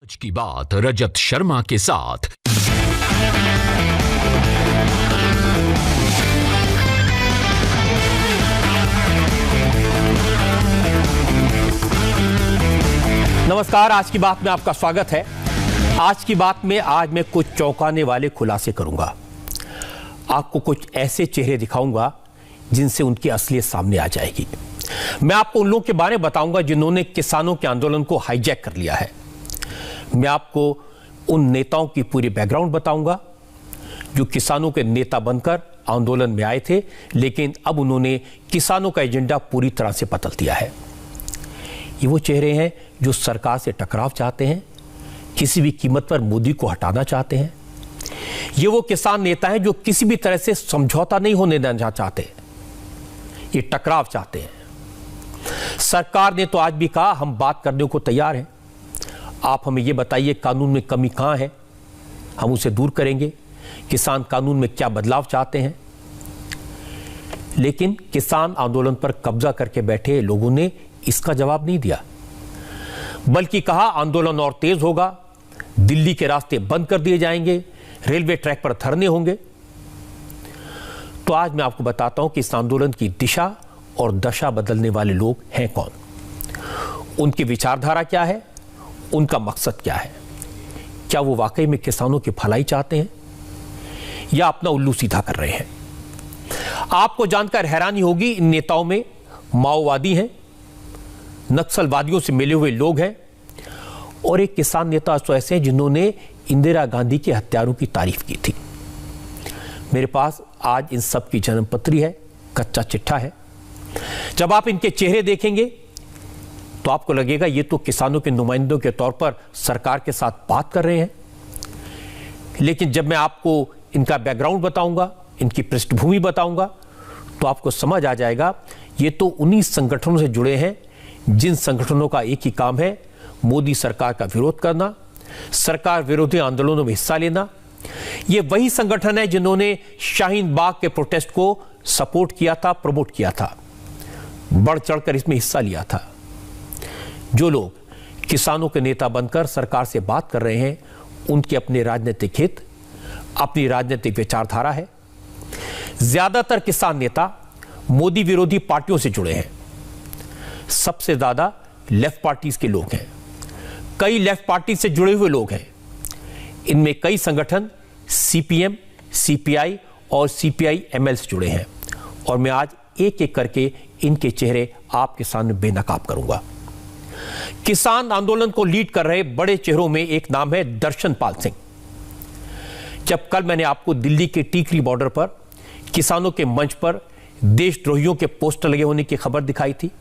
आज की बात रजत शर्मा के साथ। नमस्कार, आज की बात में आपका स्वागत है। आज की बात में आज मैं कुछ चौंकाने वाले खुलासे करूंगा। आपको कुछ ऐसे चेहरे दिखाऊंगा जिनसे उनकी असलियत सामने आ जाएगी। मैं आपको उन लोगों के बारे में बताऊंगा जिन्होंने किसानों के आंदोलन को हाईजैक कर लिया है। मैं आपको उन नेताओं की पूरी बैकग्राउंड बताऊंगा जो किसानों के नेता बनकर आंदोलन में आए थे, लेकिन अब उन्होंने किसानों का एजेंडा पूरी तरह से बदल दिया है। ये वो चेहरे हैं जो सरकार से टकराव चाहते हैं, किसी भी कीमत पर मोदी को हटाना चाहते हैं। ये वो किसान नेता हैं जो किसी भी तरह से समझौता नहीं होने देना चाहते, ये टकराव चाहते हैं। सरकार ने तो आज भी कहा हम बात करने को तैयार हैं, आप हमें ये बताइए कानून में कमी कहां है, हम उसे दूर करेंगे। किसान कानून में क्या बदलाव चाहते हैं। लेकिन किसान आंदोलन पर कब्जा करके बैठे लोगों ने इसका जवाब नहीं दिया, बल्कि कहा आंदोलन और तेज होगा, दिल्ली के रास्ते बंद कर दिए जाएंगे, रेलवे ट्रैक पर धरने होंगे। तो आज मैं आपको बताता हूं कि इस आंदोलन की दिशा और दशा बदलने वाले लोग हैं कौन, उनकी विचारधारा क्या है, उनका मकसद क्या है। क्या वो वाकई में किसानों की भलाई चाहते हैं या अपना उल्लू सीधा कर रहे हैं। आपको जानकर हैरानी होगी, इन नेताओं में माओवादी हैं, नक्सलवादियों से मिले हुए लोग हैं और एक किसान नेता तो ऐसे हैं जिन्होंने इंदिरा गांधी के हत्यारों की तारीफ की थी। मेरे पास आज इन सब की जन्मपत्री है, कच्चा चिट्ठा है। जब आप इनके चेहरे देखेंगे तो आपको लगेगा ये तो किसानों के नुमाइंदों के तौर पर सरकार के साथ बात कर रहे हैं। लेकिन जब मैं आपको इनका बैकग्राउंड बताऊंगा, इनकी पृष्ठभूमि बताऊंगा, तो आपको समझ आ जाएगा ये तो उन्हीं संगठनों से जुड़े हैं जिन संगठनों का एक ही काम है मोदी सरकार का विरोध करना, सरकार विरोधी आंदोलनों में हिस्सा लेना। ये वही संगठन है जिन्होंने शाहीन बाग के प्रोटेस्ट को सपोर्ट किया था, प्रमोट किया था, बढ़ चढ़कर इसमें हिस्सा लिया था। जो लोग किसानों के नेता बनकर सरकार से बात कर रहे हैं, उनके अपने राजनीतिक हित, अपनी राजनीतिक विचारधारा है। ज्यादातर किसान नेता मोदी विरोधी पार्टियों से जुड़े हैं, सबसे ज्यादा लेफ्ट पार्टीज के लोग हैं, कई लेफ्ट पार्टी से जुड़े हुए लोग हैं। इनमें कई संगठन सीपीएम, सीपीआई और सीपीआई-एमएल से जुड़े हैं और मैं आज एक एक करके इनके चेहरे आपके सामने बेनकाब करूंगा। किसान आंदोलन को लीड कर रहे बड़े चेहरों में एक नाम है दर्शनपाल सिंह। जब कल मैंने आपको दिल्ली के टीकरी बॉर्डर पर किसानों के मंच पर देशद्रोहियों के पोस्टर लगे होने की खबर दिखाई थी,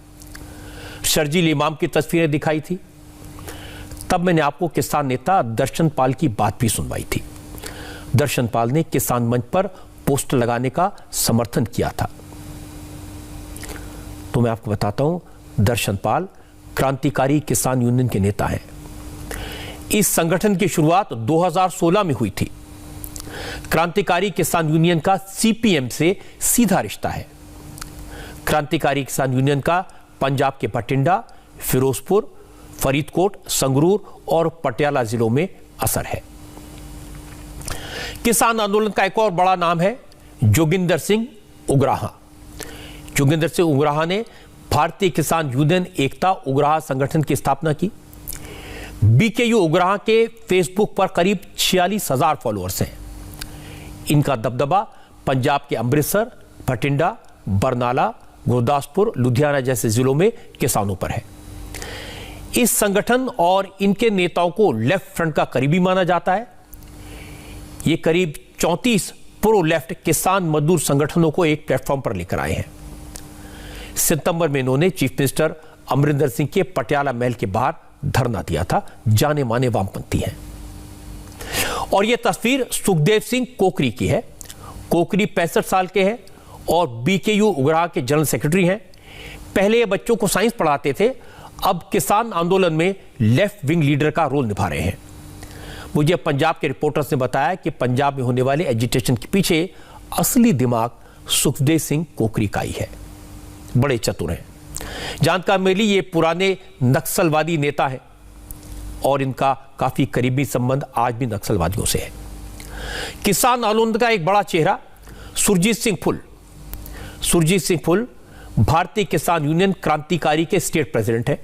शर्जील इमाम की तस्वीरें दिखाई थी, तब मैंने आपको किसान नेता दर्शनपाल की बात भी सुनवाई थी। दर्शनपाल ने किसान मंच पर पोस्टर लगाने का समर्थन किया था। तो मैं आपको बताता हूं, दर्शनपाल क्रांतिकारी किसान यूनियन के नेता हैं। इस संगठन की शुरुआत 2016 में हुई थी। क्रांतिकारी किसान यूनियन का सीपीएम से सीधा रिश्ता है। क्रांतिकारी किसान यूनियन का पंजाब के बठिंडा, फिरोजपुर, फरीदकोट, संगरूर और पटियाला जिलों में असर है। किसान आंदोलन का एक और बड़ा नाम है जोगिंदर सिंह उग्राहा। जोगिंदर सिंह उग्राहा ने भारतीय किसान यूनियन एकता उग्राहा संगठन की स्थापना की। बीकेयू उग्राहा के फेसबुक पर करीब 46,000 फॉलोअर्स हैं। इनका दबदबा पंजाब के अमृतसर, बठिंडा, बरनाला, गुरदासपुर, लुधियाना जैसे जिलों में किसानों पर है। इस संगठन और इनके नेताओं को लेफ्ट फ्रंट का करीबी माना जाता है। ये करीब 34 प्रो लेफ्ट किसान मजदूर संगठनों को एक प्लेटफॉर्म पर लेकर आए हैं। सितंबर में इन्होंने चीफ मिनिस्टर अमरिंदर सिंह के पटियाला महल के बाहर धरना दिया था। जाने माने वामपंथी हैं। और यह तस्वीर सुखदेव सिंह कोकरी की है। कोकरी 65 साल के हैं और बीकेयू उग्राहा के जनरल सेक्रेटरी हैं। पहले ये बच्चों को साइंस पढ़ाते थे, अब किसान आंदोलन में लेफ्ट विंग लीडर का रोल निभा रहे हैं। मुझे पंजाब के रिपोर्टर्स ने बताया कि पंजाब में होने वाले एजिटेशन के पीछे असली दिमाग सुखदेव सिंह कोकरी का ही है। बड़े चतुर हैं। जानकार मिली ये पुराने नक्सलवादी नेता हैं। और इनका काफी करीबी संबंध आज भी नक्सलवादियों से है। किसान आंदोलन का एक बड़ा चेहरा सुरजीत सिंह फुल। सुरजीत सिंह फुल भारतीय किसान यूनियन क्रांतिकारी के स्टेट प्रेसिडेंट है।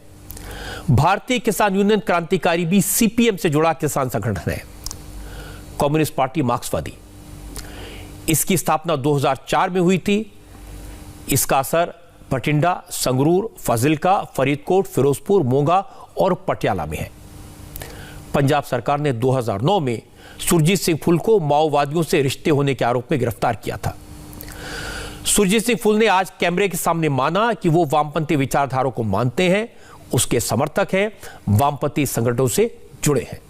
भारतीय किसान यूनियन क्रांतिकारी भी सीपीएम से जुड़ा किसान संगठन है, कम्युनिस्ट पार्टी मार्क्सवादी। इसकी स्थापना 2004 में हुई थी। इसका असर बठिंडा, संगरूर, फाजिल्का, फरीदकोट, फिरोजपुर, मोगा और पटियाला में है। पंजाब सरकार ने 2009 में सुरजीत सिंह फुल को माओवादियों से रिश्ते होने के आरोप में गिरफ्तार किया था। सुरजीत सिंह फुल ने आज कैमरे के सामने माना कि वो वामपंथी विचारधारा को मानते हैं, उसके समर्थक हैं, वामपंथी संगठनों से जुड़े हैं।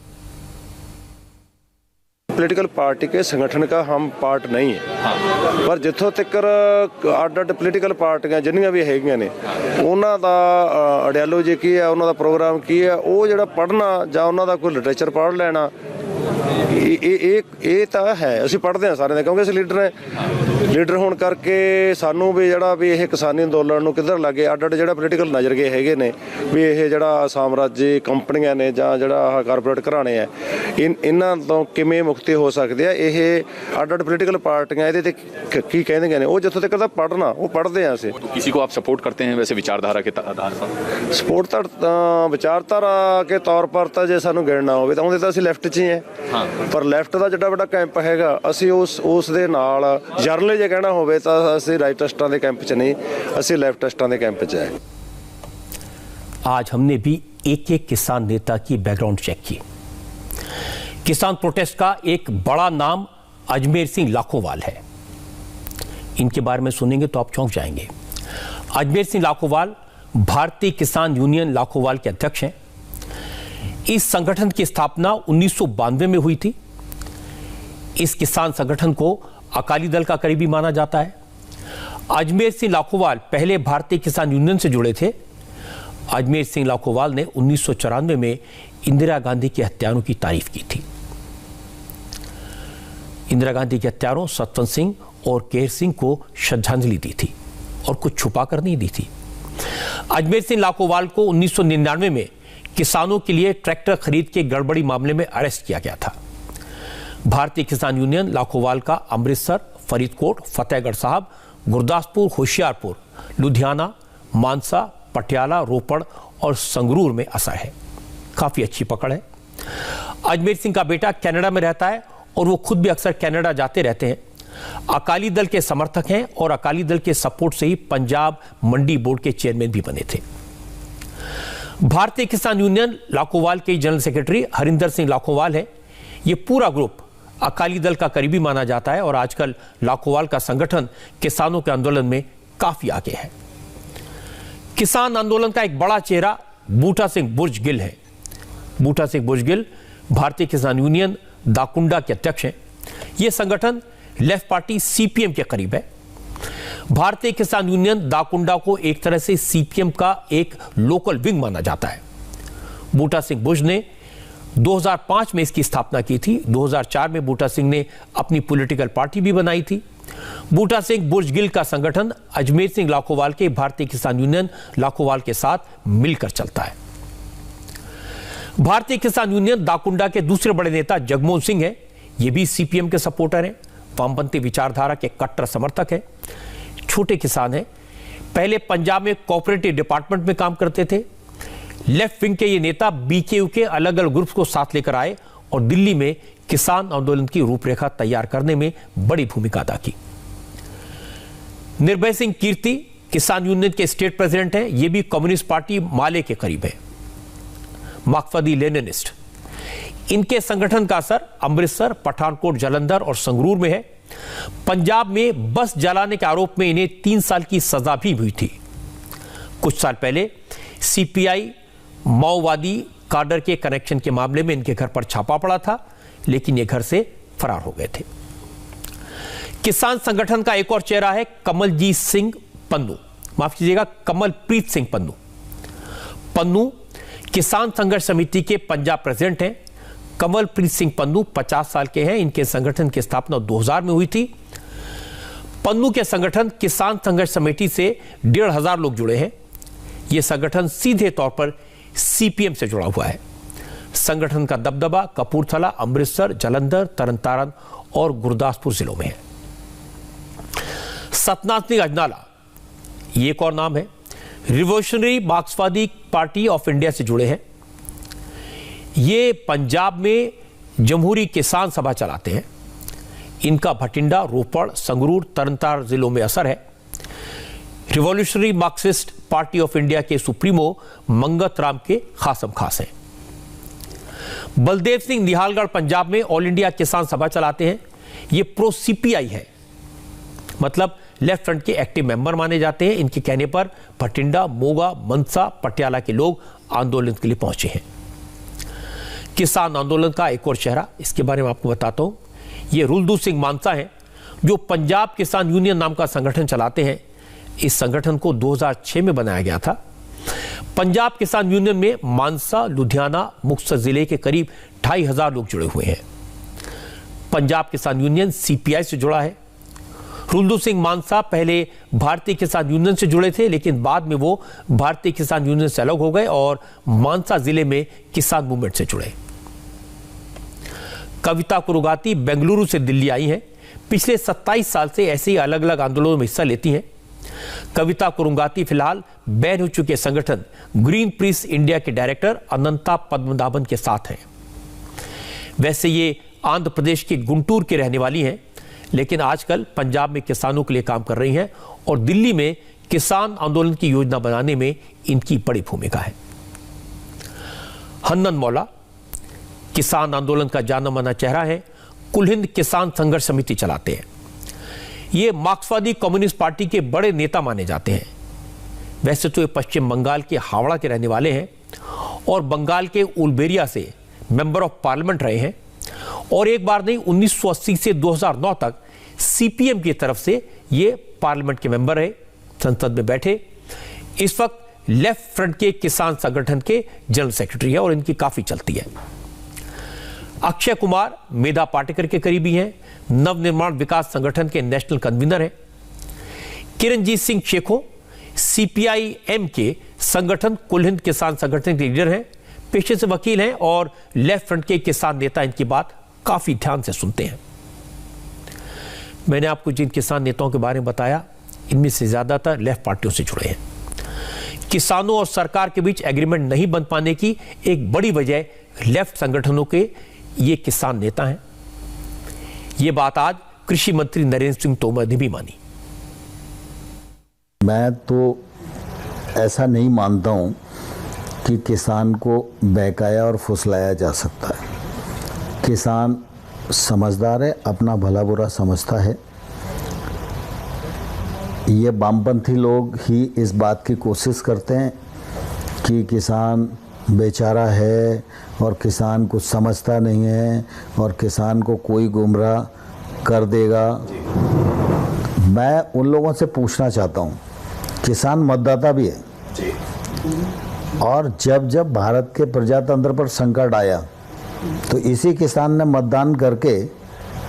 पॉलिटिकल पार्टी के संगठन का हम पार्ट नहीं है, पर जिथों तक ਅੱਡ पॉलिटिकल पार्टियां जिन्नियां भी हैगियां ने ਉਹਨਾਂ ਦਾ ਆਈਡੀਓਲੋਜੀ ਕੀ ਹੈ, ਉਹਨਾਂ ਦਾ ਪ੍ਰੋਗਰਾਮ ਕੀ ਹੈ, ਉਹ ਜਿਹੜਾ ਪੜ੍ਹਨਾ ਜਾਂ ਉਹਨਾਂ ਦਾ ਕੋਈ ਲਿਟਰੇਚਰ ਪੜ੍ਹ ਲੈਣਾ ਇਹ ਤਾਂ ਹੈ। ਅਸੀਂ ਪੜ੍ਹਦੇ ਹਾਂ ਸਾਰਿਆਂ ਦੇ, ਕਿਉਂਕਿ ਅਸੀਂ ਲੀਡਰ ਹੋਣ ਕਰਕੇ ਸਾਨੂੰ ਵੀ ਜਿਹੜਾ ਵੀ ਇਹ ਕਿਸਾਨੀ ਅੰਦੋਲਨ ਨੂੰ ਕਿੱਧਰ ਲੱਗੇ ਅੱਡ ਜਿਹੜਾ ਪੋਲੀਟੀਕਲ ਨਜ਼ਰੀਏ ਹੈਗੇ ਨੇ ਵੀ ਇਹ ਜਿਹੜਾ ਸਾਮਰਾਜੀ ਕੰਪਨੀਆਂ ਨੇ ਜਾਂ ਜਿਹੜਾ ਕਾਰਪੋਰੇਟ ਘਰਾਣੇ ਆ ਇਹਨਾਂ ਤੋਂ ਕਿਵੇਂ ਮੁਕਤੀ ਹੋ ਸਕਦੀ ਹੈ। ਇਹ ਅੱਡ ਪੋਲੀਟੀਕਲ ਪਾਰਟੀਆਂ ਇਹਦੇ ਤੇ ਕੀ ਕਹਿੰਦੀਆਂ ਨੇ, ਉਹ ਜਿੱਥੋਂ ਤੱਕ ਦਾ ਪੜ੍ਹਨਾ ਉਹ ਪੜ੍ਹਦੇ ਹਾਂ ਅਸੀਂ। किसी को आप सपोर्ट करते हैं वैसे विचारधारा के आधार पर? ਸਪੋਰਟ ਤਾਂ ਵਿਚਾਰਧਾਰਾ ਕੇ ਤੌਰ ਪਰ ਤਾਂ ਜੇ ਸਾਨੂੰ ਗਿਣਨਾ ਹੋਵੇ ਤਾਂ ਉਹਦੇ ਤਾਂ ਅਸੀਂ ਲੈਫਟ 'ਚ ਹੀ ਹਾਂ, ਪਰ ਲੈਫਟ ਦਾ ਜਿਹੜਾ ਵੱਡਾ ਕੈਂਪ ਹੈਗਾ ਅਸੀਂ ਉਸ ਦੇ ਨਾਲ ਜਰਨਲੀ ਜੇ ਕਹਿਣਾ ਹੋਵੇ ਤਾਂ ਅਸੀਂ ਰਾਈਟਿਸਟਾਂ ਦੇ ਕੈਂਪ 'ਚ ਨਹੀਂ, ਅਸੀਂ ਲੈਫਟਿਸਟਾਂ ਦੇ ਕੈਂਪ 'ਚ ਹੈ। आज हमने भी एक एक किसान नेता की बैकग्राउंड चेक की। किसान प्रोटेस्ट का एक बड़ा नाम अजमेर सिंह लाखोवाल है। इनके बारे में सुनेंगे तो आप चौंक जाएंगे। अजमेर सिंह लाखोवाल भारतीय किसान यूनियन लाखोवाल के अध्यक्ष हैं। इस संगठन की स्थापना 1992 में हुई थी। इस किसान संगठन को अकाली दल का करीबी माना जाता है। अजमेर सिंह लाखोवाल पहले भारतीय किसान यूनियन से जुड़े थे। अजमेर सिंह लाखोवाल ने 1994 में इंदिरा गांधी के हत्यारों की तारीफ की थी। इंदिरा गांधी के हत्यारों सतवंत सिंह और केहर सिंह को श्रद्धांजलि दी थी और कुछ छुपा कर नहीं दी थी। अजमेर सिंह लाखोवाल को 1999 में किसानों के लिए ट्रैक्टर खरीद के गड़बड़ी मामले में अरेस्ट किया गया था। भारतीय किसान यूनियन लाखोवाल का अमृतसर, फरीदकोट, फतेहगढ़ साहब, गुरदासपुर, होशियारपुर, लुधियाना, मानसा, पटियाला, रोपड़ और संगरूर में असर है। काफी अच्छी पकड़ है। अजमेर सिंह का बेटा कनाडा में रहता है और वो खुद भी अक्सर कनाडा जाते रहते हैं। अकाली दल के समर्थक हैं और अकाली दल के सपोर्ट से ही पंजाब मंडी बोर्ड के चेयरमैन भी बने थे। भारतीय किसान यूनियन लाखोवाल के जनरल सेक्रेटरी हरिंदर सिंह लाखोवाल है। ये पूरा ग्रुप अकाली दल का करीबी माना जाता है और आजकल लाखोवाल का संगठन किसानों के आंदोलन में काफी आगे है। किसान आंदोलन का एक बड़ा चेहरा बूटा सिंह बुर्ज गिल है। बूटा सिंह बुर्ज गिल भारतीय किसान यूनियन दाकुंडा के अध्यक्ष हैं। यह संगठन लेफ्ट पार्टी सीपीएम के करीब है। भारतीय किसान यूनियन दाकुंडा को एक तरह से सीपीएम का एक लोकल विंग माना जाता है। बूटा सिंह बुर्ज ने 2005 में इसकी स्थापना की थी। 2004 में बूटा सिंह ने अपनी पॉलिटिकल पार्टी भी बनाई थी। बूटा सिंह बुर्ज गिल का संगठन अजमेर सिंह लाखोवाल के भारतीय किसान यूनियन लाखोवाल के साथ मिलकर चलता है। भारतीय किसान यूनियन दाकुंडा के दूसरे बड़े नेता जगमोहन सिंह हैं। ये भी सीपीएम के सपोर्टर हैं, वामपंथी विचारधारा के कट्टर समर्थक हैं, छोटे किसान हैं। पहले पंजाब में कोऑपरेटिव डिपार्टमेंट में काम करते थे। लेफ्ट विंग के ये नेता बीकेयू के अलग अलग ग्रुप्स को साथ लेकर आए और दिल्ली में किसान आंदोलन की रूपरेखा तैयार करने में बड़ी भूमिका अदा की। निर्भय सिंह कीर्ति किसान यूनियन के स्टेट प्रेसिडेंट हैं। ये भी कम्युनिस्ट पार्टी माले के करीब है, मार्क्सवादी लेनिनिस्ट। इनके संगठन का असर अमृतसर, पठानकोट, जालंधर और संगरूर में है। पंजाब में बस जलाने के आरोप में इन्हें 3 साल की सजा भी हुई थी। कुछ साल पहले सीपीआई माओवादी काडर के कनेक्शन के मामले में इनके घर पर छापा पड़ा था, लेकिन ये घर से फरार हो गए थे। किसान संगठन का एक और चेहरा है कमलजीत सिंह पन्नू, माफ कीजिएगा कमलप्रीत सिंह पन्नू। पन्नू किसान संघर्ष समिति के पंजाब प्रेसिडेंट हैं। कमलप्रीत सिंह पन्नू 50 साल के हैं। इनके संगठन की स्थापना 2000 में हुई थी। पन्नू के संगठन किसान संघर्ष समिति से 1500 लोग जुड़े हैं। यह संगठन सीधे तौर पर सीपीएम से जुड़ा हुआ है। संगठन का दबदबा कपूरथला, अमृतसर, जालंधर, तरनतारन और गुरदासपुर जिलों में है। सतनाम सिंह अजनाला, ये एक और नाम है, रिवोल्यूशनरी मार्क्सवादी पार्टी ऑफ इंडिया से जुड़े हैं। ये पंजाब में जमहूरी किसान सभा चलाते हैं। इनका भटिंडा, रोपड़, संगरूर, तरनतारन जिलों में असर है। Revolutionary Marxist party of India के सुप्रीमो मंगत राम के खासम खास हैं। बलदेव सिंह निहालगढ़ पंजाब में ऑल इंडिया किसान सभा चलाते हैं। ये प्रो सीपीआई है, मतलब लेफ्ट फ्रंट के एक्टिव मेंबर माने जाते हैं। इनके कहने पर भटिंडा, मोगा, मनसा, पटियाला के लोग आंदोलन के लिए पहुंचे हैं। किसान आंदोलन का एक और चेहरा, इसके बारे में आपको बताता हूं, ये रुलदू सिंह मानसा हैं, जो पंजाब किसान यूनियन नाम का संगठन चलाते हैं। इस संगठन को 2006 में बनाया गया था। पंजाब किसान यूनियन में मानसा, लुधियाना, मुक्तसर जिले के करीब 2500 लोग जुड़े हुए हैं। पंजाब किसान यूनियन सीपीआई से जुड़ा है। रुलदू सिंह मानसा पहले भारतीय किसान यूनियन से जुड़े थे, लेकिन बाद में वो भारतीय किसान यूनियन से अलग हो गए और मानसा जिले में किसान मूवमेंट से जुड़े। कविता कुरुगाती बेंगलुरु से दिल्ली आई हैं। पिछले 27 साल से ऐसे ही अलग अलग आंदोलनों में हिस्सा लेती हैं। कविता कुरुगाती फिलहाल बैन हो चुके संगठन ग्रीन पीस इंडिया के डायरेक्टर अनंता पद्मनाभन के साथ हैं। वैसे ये आंध्र प्रदेश के गुंटूर की रहने वाली हैं, लेकिन आजकल पंजाब में किसानों के लिए काम कर रही हैं और दिल्ली में किसान आंदोलन की योजना बनाने में इनकी बड़ी भूमिका है। हन्नन मौला किसान आंदोलन का जाना माना चेहरा है। कुल हिंद किसान संघर्ष समिति चलाते हैं। ये मार्क्सवादी कम्युनिस्ट पार्टी के बड़े नेता माने जाते हैं। वैसे तो ये पश्चिम बंगाल के हावड़ा के रहने वाले हैं और बंगाल के उलबेरिया से मेंबर ऑफ पार्लियामेंट रहे हैं और एक बार नहीं 1980 से 2009 तक सीपीएम की तरफ से ये पार्लियामेंट के मेंबर रहे, संसद में बैठे। इस वक्त लेफ्ट फ्रंट के किसान संगठन के जनरल सेक्रेटरी है और इनकी काफी चलती है। अक्षय कुमार मेधा पाटेकर के करीबी हैं, नवनिर्माण विकास संगठन के नेशनल कन्वीनर हैं। किरणजीत सिंह शेखो सीपीआई-एम के संगठन कुल हिंद किसान संगठन के लीडर हैं, पेशे से वकील हैं और लेफ्ट फ्रंट के किसान नेता इनकी बात काफी ध्यान से सुनते हैं। मैंने आपको जिन किसान नेताओं के बारे में बताया, इनमें से ज्यादातर लेफ्ट पार्टियों से जुड़े हैं। किसानों और सरकार के बीच एग्रीमेंट नहीं बन पाने की एक बड़ी वजह लेफ्ट संगठनों के ये किसान नेता हैं। ये बात आज कृषि मंत्री नरेंद्र सिंह तोमर ने भी मानी। मैं तो ऐसा नहीं मानता हूं कि किसान को बहकाया और फुसलाया जा सकता है। किसान समझदार है, अपना भला बुरा समझता है। ये वामपंथी लोग ही इस बात की कोशिश करते हैं कि किसान बेचारा है और किसान कुछ समझता नहीं है और किसान को कोई गुमराह कर देगा। मैं उन लोगों से पूछना चाहता हूँ, किसान मतदाता भी है और जब जब भारत के प्रजातंत्र पर संकट आया तो इसी किसान ने मतदान करके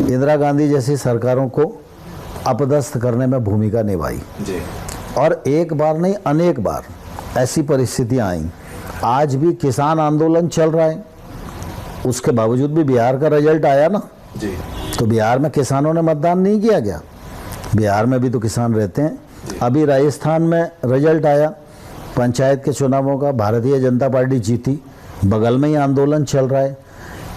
इंदिरा गांधी जैसी सरकारों को अपदस्थ करने में भूमिका निभाई और एक बार नहीं अनेक बार ऐसी परिस्थितियां आई। आज भी किसान आंदोलन चल रहा है, उसके बावजूद भी बिहार का रिजल्ट आया ना जी। तो बिहार में किसानों ने मतदान नहीं किया गया? बिहार में भी तो किसान रहते हैं। अभी राजस्थान में रिजल्ट आया पंचायत के चुनावों का, भारतीय जनता पार्टी जीती, बगल में ही आंदोलन चल रहा है।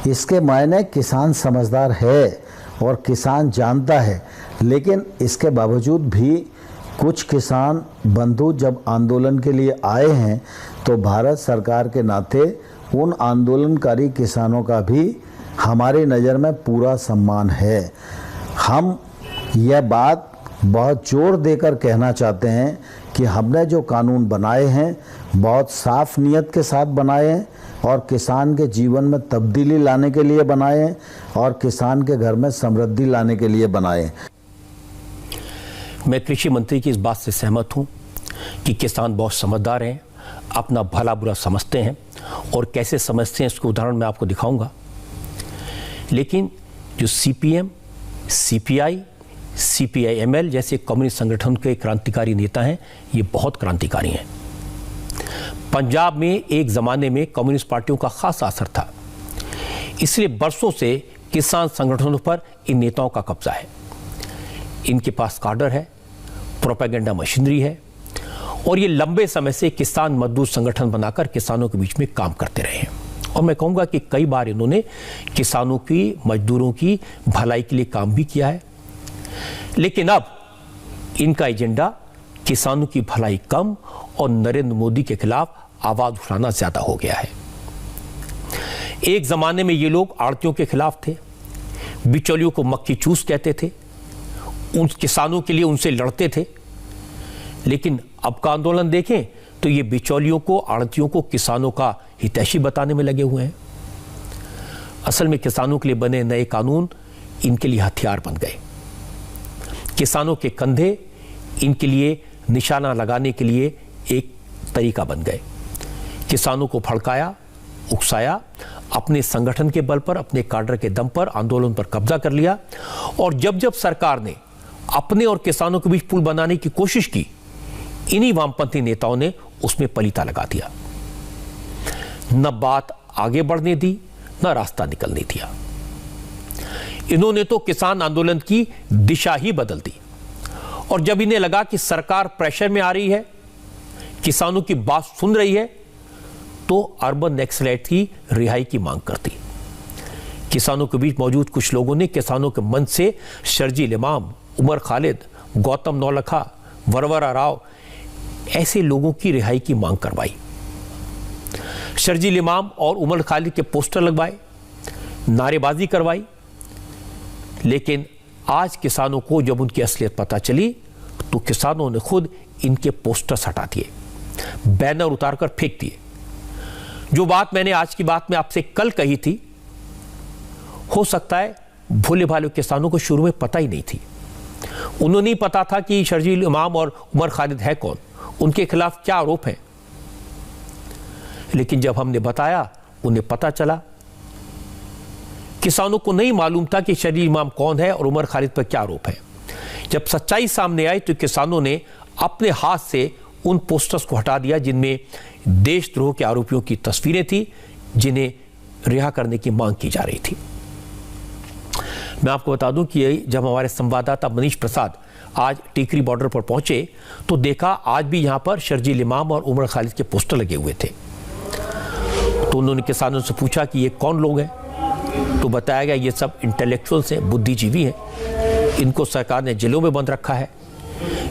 इसके मायने किसान समझदार है और किसान जानता है, लेकिन इसके बावजूद भी कुछ किसान बंधु जब आंदोलन के लिए आए हैं तो भारत सरकार के नाते उन आंदोलनकारी किसानों का भी हमारी नज़र में पूरा सम्मान है। हम यह बात बहुत जोर देकर कहना चाहते हैं कि हमने जो कानून बनाए हैं बहुत साफ नियत के साथ बनाए हैं और किसान के जीवन में तब्दीली लाने के लिए बनाए हैं और किसान के घर में समृद्धि लाने के लिए बनाए हैं। मैं कृषि मंत्री की इस बात से सहमत हूं कि किसान बहुत समझदार हैं, अपना भला बुरा समझते हैं और कैसे समझते हैं इसके उदाहरण मैं आपको दिखाऊंगा। लेकिन जो सीपीएम, सीपीआई, सीपीआई-एमएल जैसे कम्युनिस्ट संगठन के क्रांतिकारी नेता हैं, ये बहुत क्रांतिकारी हैं। पंजाब में एक ज़माने में कम्युनिस्ट पार्टियों का खासा असर था। इसलिए बरसों से किसान संगठनों पर इन नेताओं का कब्जा है। इनके पास काडर है, प्रोपेगेंडा मशीनरी है और ये लंबे समय से किसान मजदूर संगठन बनाकर किसानों के बीच में काम करते रहे हैं। और मैं कहूँगा कि कई बार इन्होंने किसानों की, मजदूरों की भलाई के लिए काम भी किया है। लेकिन अब इनका एजेंडा किसानों की भलाई कम और नरेंद्र मोदी के खिलाफ आवाज उठाना ज्यादा हो गया है। एक जमाने में ये लोग आड़तियों के खिलाफ थे, बिचौलियों को मक्खी चूस कहते थे, उन किसानों के लिए उनसे लड़ते थे। लेकिन अब का आंदोलन देखें तो ये बिचौलियों को, आड़तियों को किसानों का हितैषी बताने में लगे हुए हैं। असल में किसानों के लिए बने नए कानून इनके लिए हथियार बन गए। किसानों के कंधे इनके लिए निशाना लगाने के लिए एक तरीका बन गए। किसानों को भड़काया, उकसाया, अपने संगठन के बल पर, अपने काडर के दम पर आंदोलन पर कब्जा कर लिया। और जब जब सरकार ने अपने और किसानों के बीच पुल बनाने की कोशिश की, इन्हीं वामपंथी नेताओं ने उसमें पलीता लगा दिया। न बात आगे बढ़ने दी, न रास्ता निकलने दिया। इन्होंने तो किसान आंदोलन की दिशा ही बदल दी। और जब इन्हें लगा कि सरकार प्रेशर में आ रही है, किसानों की बात सुन रही है, तो अर्बन नक्सलाइट की रिहाई की मांग करती। किसानों के बीच मौजूद कुछ लोगों ने किसानों के मन से शर्जील इमाम, उमर खालिद, गौतम नौलखा, वरवरा राव ऐसे लोगों की रिहाई की मांग करवाई। शर्जील इमाम और उमर खालिद के पोस्टर लगवाए, नारेबाजी करवाई। लेकिन आज किसानों को जब उनकी असलियत पता चली तो किसानों ने खुद इनके पोस्टर्स हटा दिए, बैनर उतारकर फेंक दिए। जो बात मैंने आज की बात में आपसे कल कही थी, हो सकता है भोले भाले किसानों को शुरू में पता ही नहीं थी। उन्हें नहीं पता था कि शर्जील इमाम और उमर खालिद है कौन, उनके खिलाफ क्या आरोप हैं। लेकिन जब हमने बताया, उन्हें पता चला। किसानों को नहीं मालूम था कि शर्जील इमाम कौन है और उमर खालिद पर क्या आरोप है। जब सच्चाई सामने आई तो किसानों ने अपने हाथ से उन पोस्टर्स को हटा दिया जिनमें देशद्रोह के आरोपियों की तस्वीरें थी, जिन्हें रिहा करने की मांग की जा रही थी। मैं आपको बता दूं कि जब हमारे संवाददाता मनीष प्रसाद आज टीकरी बॉर्डर पर पहुंचे तो देखा आज भी यहां पर शर्जील इमाम और उमर खालिद के पोस्टर लगे हुए थे। तो उन्होंने किसानों से पूछा कि ये कौन लोग हैं, तो बताया गया ये सब इंटेलेक्चुअल्स हैं, बुद्धिजीवी हैं। इनको सरकार ने जेलों में बंद रखा है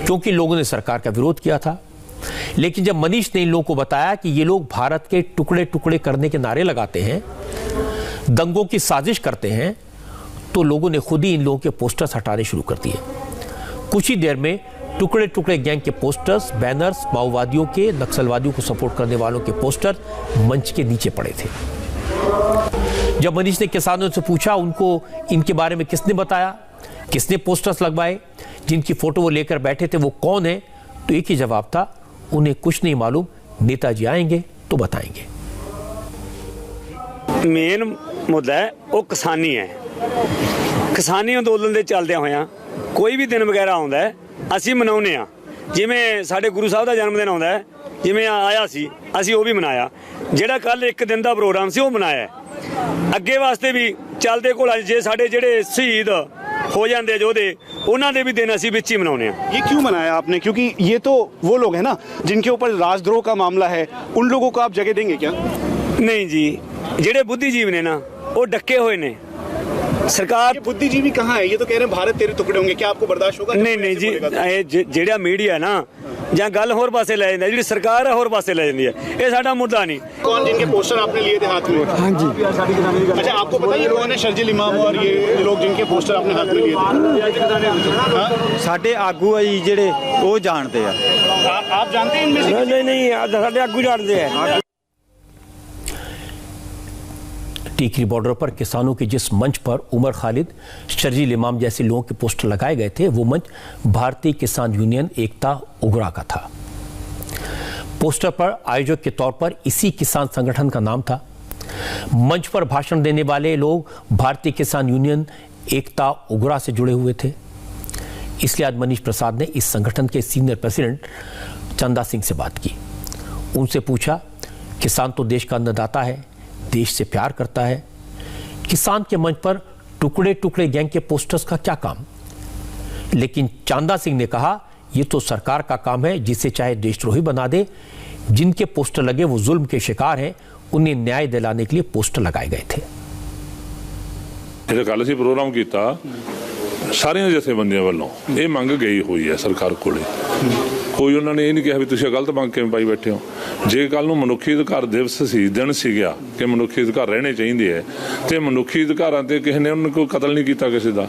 क्योंकि लोगों ने सरकार का विरोध किया था। लेकिन जब मनीष ने इन लोगों को बताया कि ये लोग भारत के टुकड़े टुकड़े करने के नारे लगाते हैं, दंगों की साजिश करते हैं, तो लोगों ने खुद ही इन लोगों के पोस्टर्स हटाने शुरू कर दिए। कुछ ही देर में टुकड़े टुकड़े गैंग के पोस्टर्स, बैनर्स, माओवादियों के, नक्सलवादियों को सपोर्ट करने वालों के पोस्टर मंच के नीचे पड़े थे। जब मनीष ने किसानों से पूछा उनको इनके बारे में किसने बताया, किसने पोस्टर्स लगवाए, जिनकी फोटो वो लेकर बैठे थे वो कौन है, तो एक ही जवाब था, उन्हें कुछ नहीं मालूम, नेताजी आएंगे तो बताएंगे। मेन मुद्दा है वो किसानी है। किसानी अंदोलन ਦੇ ਚੱਲਦਿਆਂ ਹੋਇਆਂ ਕੋਈ ਵੀ ਦਿਨ ਵਗੈਰਾ ਆਉਂਦਾ ਹੈ ਅਸੀਂ ਮਨਾਉਂਦੇ ਆ। ਜਿਵੇਂ ਸਾਡੇ ਗੁਰੂ ਸਾਹਿਬ ਦਾ ਜਨਮ ਦਿਨ ਆਉਂਦਾ ਹੈ, ਜਿਵੇਂ ਆਇਆ ਸੀ ਅਸੀਂ ਉਹ ਵੀ ਮਨਾਇਆ। ਜਿਹੜਾ ਕੱਲ ਇੱਕ ਦਿਨ ਦਾ ਪ੍ਰੋਗਰਾਮ ਸੀ ਉਹ ਮਨਾਇਆ। ਅੱਗੇ ਵਾਸਤੇ ਵੀ ਚੱਲਦੇ ਘੋਲਾਂ ਜੇ ਸਾਡੇ ਜਿਹੜੇ ਸ਼ਹੀਦ हो जाते जोधे उन्होंने भी दिन असी बिच ही मनाने। ये क्यों मनाया आपने? क्योंकि ये तो वो लोग हैं ना जिनके ऊपर राजद्रोह का मामला है, उन लोगों को आप जगह देंगे क्या? नहीं जी, जेडे बुद्धिजीवी ने ना वो डके हुए ने। सरकार बुद्धिजीवी कहाँ है? ये तो कह रहे हैं भारत तेरे टुकड़े होंगे, क्या आपको बर्दाश्त होगा? नहीं नहीं जी, जेड़ा मीडिया है ना ਜਾਂ ਗੱਲ ਹੋਰ ਪਾਸੇ ਲੈ ਜਾਂਦੀ ਹੈ, ਜਿਹੜੀ ਸਰਕਾਰ ਹੈ ਹੋਰ ਪਾਸੇ ਲੈ ਜਾਂਦੀ ਹੈ। ਇਹ ਸਾਡਾ ਮੁੱਦਾ नहीं। कौन जिनके पोस्टर आपने लिए थे हाथ में? हाँ जी। अच्छा, आपको पता है कौन है शर्जील इमाम और ये लोग जिनके पोस्टर आपने हाथ में लिए थे? साडे आगू है जी जेड़े वो जानते हैं। आप जानते हैं इनमें से? नहीं नहीं, साडे आगू जानते हैं। टीकरी बॉर्डर पर किसानों के जिस मंच पर उमर खालिद, शर्जील इमाम जैसे लोगों के पोस्टर लगाए गए थे, वो मंच भारतीय किसान यूनियन एकता उग्रा का था। पोस्टर पर आयोजक के तौर पर इसी किसान संगठन का नाम था। मंच पर भाषण देने वाले लोग भारतीय किसान यूनियन एकता उग्रा से जुड़े हुए थे। इसलिए आज मनीष प्रसाद ने इस संगठन के सीनियर प्रेसिडेंट चंदा सिंह से बात की। उनसे पूछा, किसान तो देश का अन्नदाता है, देश से प्यार करता है, किसान के मंच पर टुकड़े टुकड़े गैंग के पोस्टर्स का क्या काम? लेकिन चांदा सिंह ने कहा यह तो सरकार का काम है, जिसे चाहे देशद्रोही बना दे। जिनके पोस्टर लगे वो जुल्म के शिकार हैं, उन्हें न्याय दिलाने के लिए पोस्टर लगाए गए थे। ਜਿਹੜਾ ਕੱਲ ਅਸੀਂ ਪ੍ਰੋਗਰਾਮ ਕੀਤਾ ਸਾਰੀਆਂ ਜਥੇਬੰਦੀਆਂ ਵੱਲੋਂ ਇਹ ਮੰਗ ਗਈ ਹੋਈ ਹੈ ਸਰਕਾਰ ਕੋਲੇ। ਕੋਈ ਉਹਨਾਂ ਨੇ ਇਹ ਨਹੀਂ ਕਿਹਾ ਵੀ ਤੁਸੀਂ ਗਲਤ ਮੰਗ ਕਿਵੇਂ ਪਾਈ ਬੈਠੇ ਹੋ। ਜੇ ਕੱਲ ਨੂੰ ਮਨੁੱਖੀ ਅਧਿਕਾਰ ਦਿਵਸ ਸੀ, ਦਿਨ ਸੀਗਾ ਕਿ ਮਨੁੱਖੀ ਅਧਿਕਾਰ ਰਹਿਣੇ ਚਾਹੀਦੇ ਹੈ ਤੇ ਮਨੁੱਖੀ ਅਧਿਕਾਰਾਂ ਤੇ ਕਿਸੇ ਨੇ ਉਹਨਾਂ ਕੋਈ ਕਤਲ ਨਹੀਂ ਕੀਤਾ ਕਿਸੇ ਦਾ,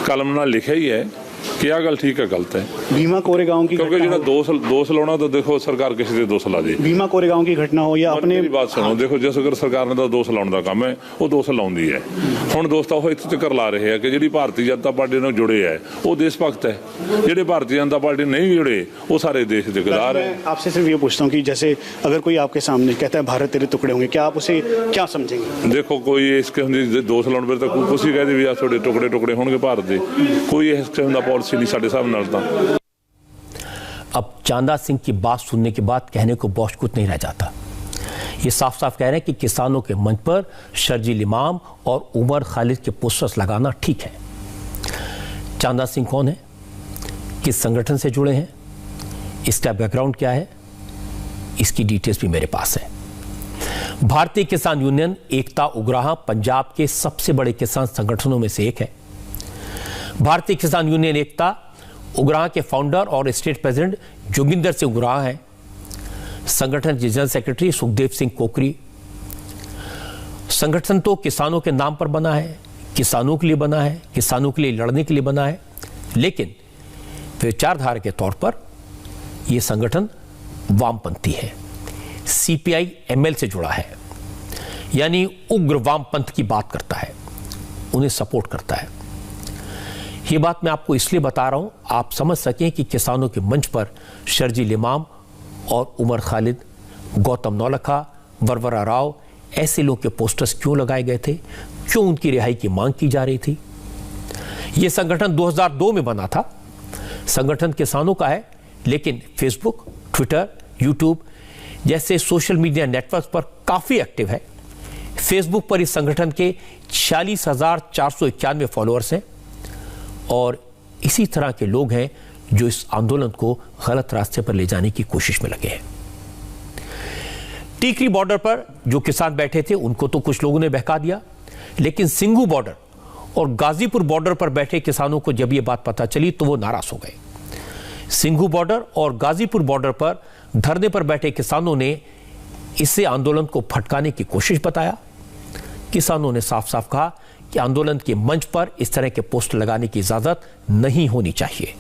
ਕਲਮ ਨਾਲ ਲਿਖਿਆ ਹੀ ਹੈ कि यह गल ठीक है गलत है। भीमा कोरेगांव की क्योंकि जो दोष लाना तो देखो सरकार किसी से दोष ला दे। भीमा कोरेगांव की घटना हो या अपने बात सुनो, देखो जिस अगर सरकार ने तो दोष लाने का काम है वो दोष लाउंदी है। हुण दोस्त वो इत्थे तक ला रहे हैं कि जिहड़ी भारतीय जनता पार्टी नाल जुड़े है वो देश भगत है, जिहड़े भारतीय जनता पार्टी नहीं जुड़े वो सारे देश के गद्दार है। आपसे सिर्फ ये पूछता हूँ कि जैसे अगर कोई आपके सामने कहता है भारत तेरे टुकड़े होंगे, क्या आप उसे क्या समझेंगे? देखो कोई इस किस्म की दोष लाने पर तो कुछ ही कहते भी आ थोड़े टुकड़े टुकड़े होंगे भारत के, कोई इस किस्म का पॉलिसी नहीं साडे साहब। अब चांदा सिंह की बात सुनने के बाद कहने को बहुत कुछ नहीं रह जाता। ये साफ साफ कह रहे हैं कि किसानों के मंच पर शर्जील इमाम और उमर खालिद के पोस्टर्स लगाना ठीक है। चांदा सिंह कौन है, किस संगठन से जुड़े हैं, इसका बैकग्राउंड क्या है, इसकी डिटेल्स भी मेरे पास है। भारतीय किसान यूनियन एकता उग्राह पंजाब के सबसे बड़े किसान संगठनों में से एक है। भारतीय किसान यूनियन एकता उग्राह के फाउंडर और स्टेट प्रेसिडेंट जोगिंदर सिंह उग्राह हैं। संगठन के जनरल सेक्रेटरी सुखदेव सिंह कोकरी। संगठन तो किसानों के नाम पर बना है, किसानों के लिए बना है, किसानों के लिए लड़ने के लिए बना है, लेकिन विचारधारा के तौर पर यह संगठन वामपंथी है, CPI ML से जुड़ा है, यानी उग्र वामपंथ की बात करता है, उन्हें सपोर्ट करता है। ये बात मैं आपको इसलिए बता रहा हूं आप समझ सकें कि किसानों के मंच पर शर्जील इमाम और उमर खालिद, गौतम नौलखा, वरवरा राव ऐसे लोग के पोस्टर्स क्यों लगाए गए थे, क्यों उनकी रिहाई की मांग की जा रही थी। यह संगठन 2002 में बना था। संगठन किसानों का है, लेकिन फेसबुक, ट्विटर, यूट्यूब जैसे सोशल मीडिया नेटवर्क पर काफी एक्टिव है। फेसबुक पर इस संगठन के 46,491 फॉलोअर्स हैं और इसी तरह के लोग हैं जो इस आंदोलन को गलत रास्ते पर ले जाने की कोशिश में लगे हैं। टीकरी बॉर्डर पर जो किसान बैठे थे उनको तो कुछ लोगों ने बहका दिया, लेकिन सिंघू बॉर्डर और गाजीपुर बॉर्डर पर बैठे किसानों को जब यह बात पता चली तो वो नाराज हो गए। सिंघू बॉर्डर और गाजीपुर बॉर्डर पर धरने पर बैठे किसानों ने इसे आंदोलन को भटकाने की कोशिश बताया। किसानों ने साफ साफ कहा कि आंदोलन के मंच पर इस तरह के पोस्टर लगाने की इजाजत नहीं होनी चाहिए।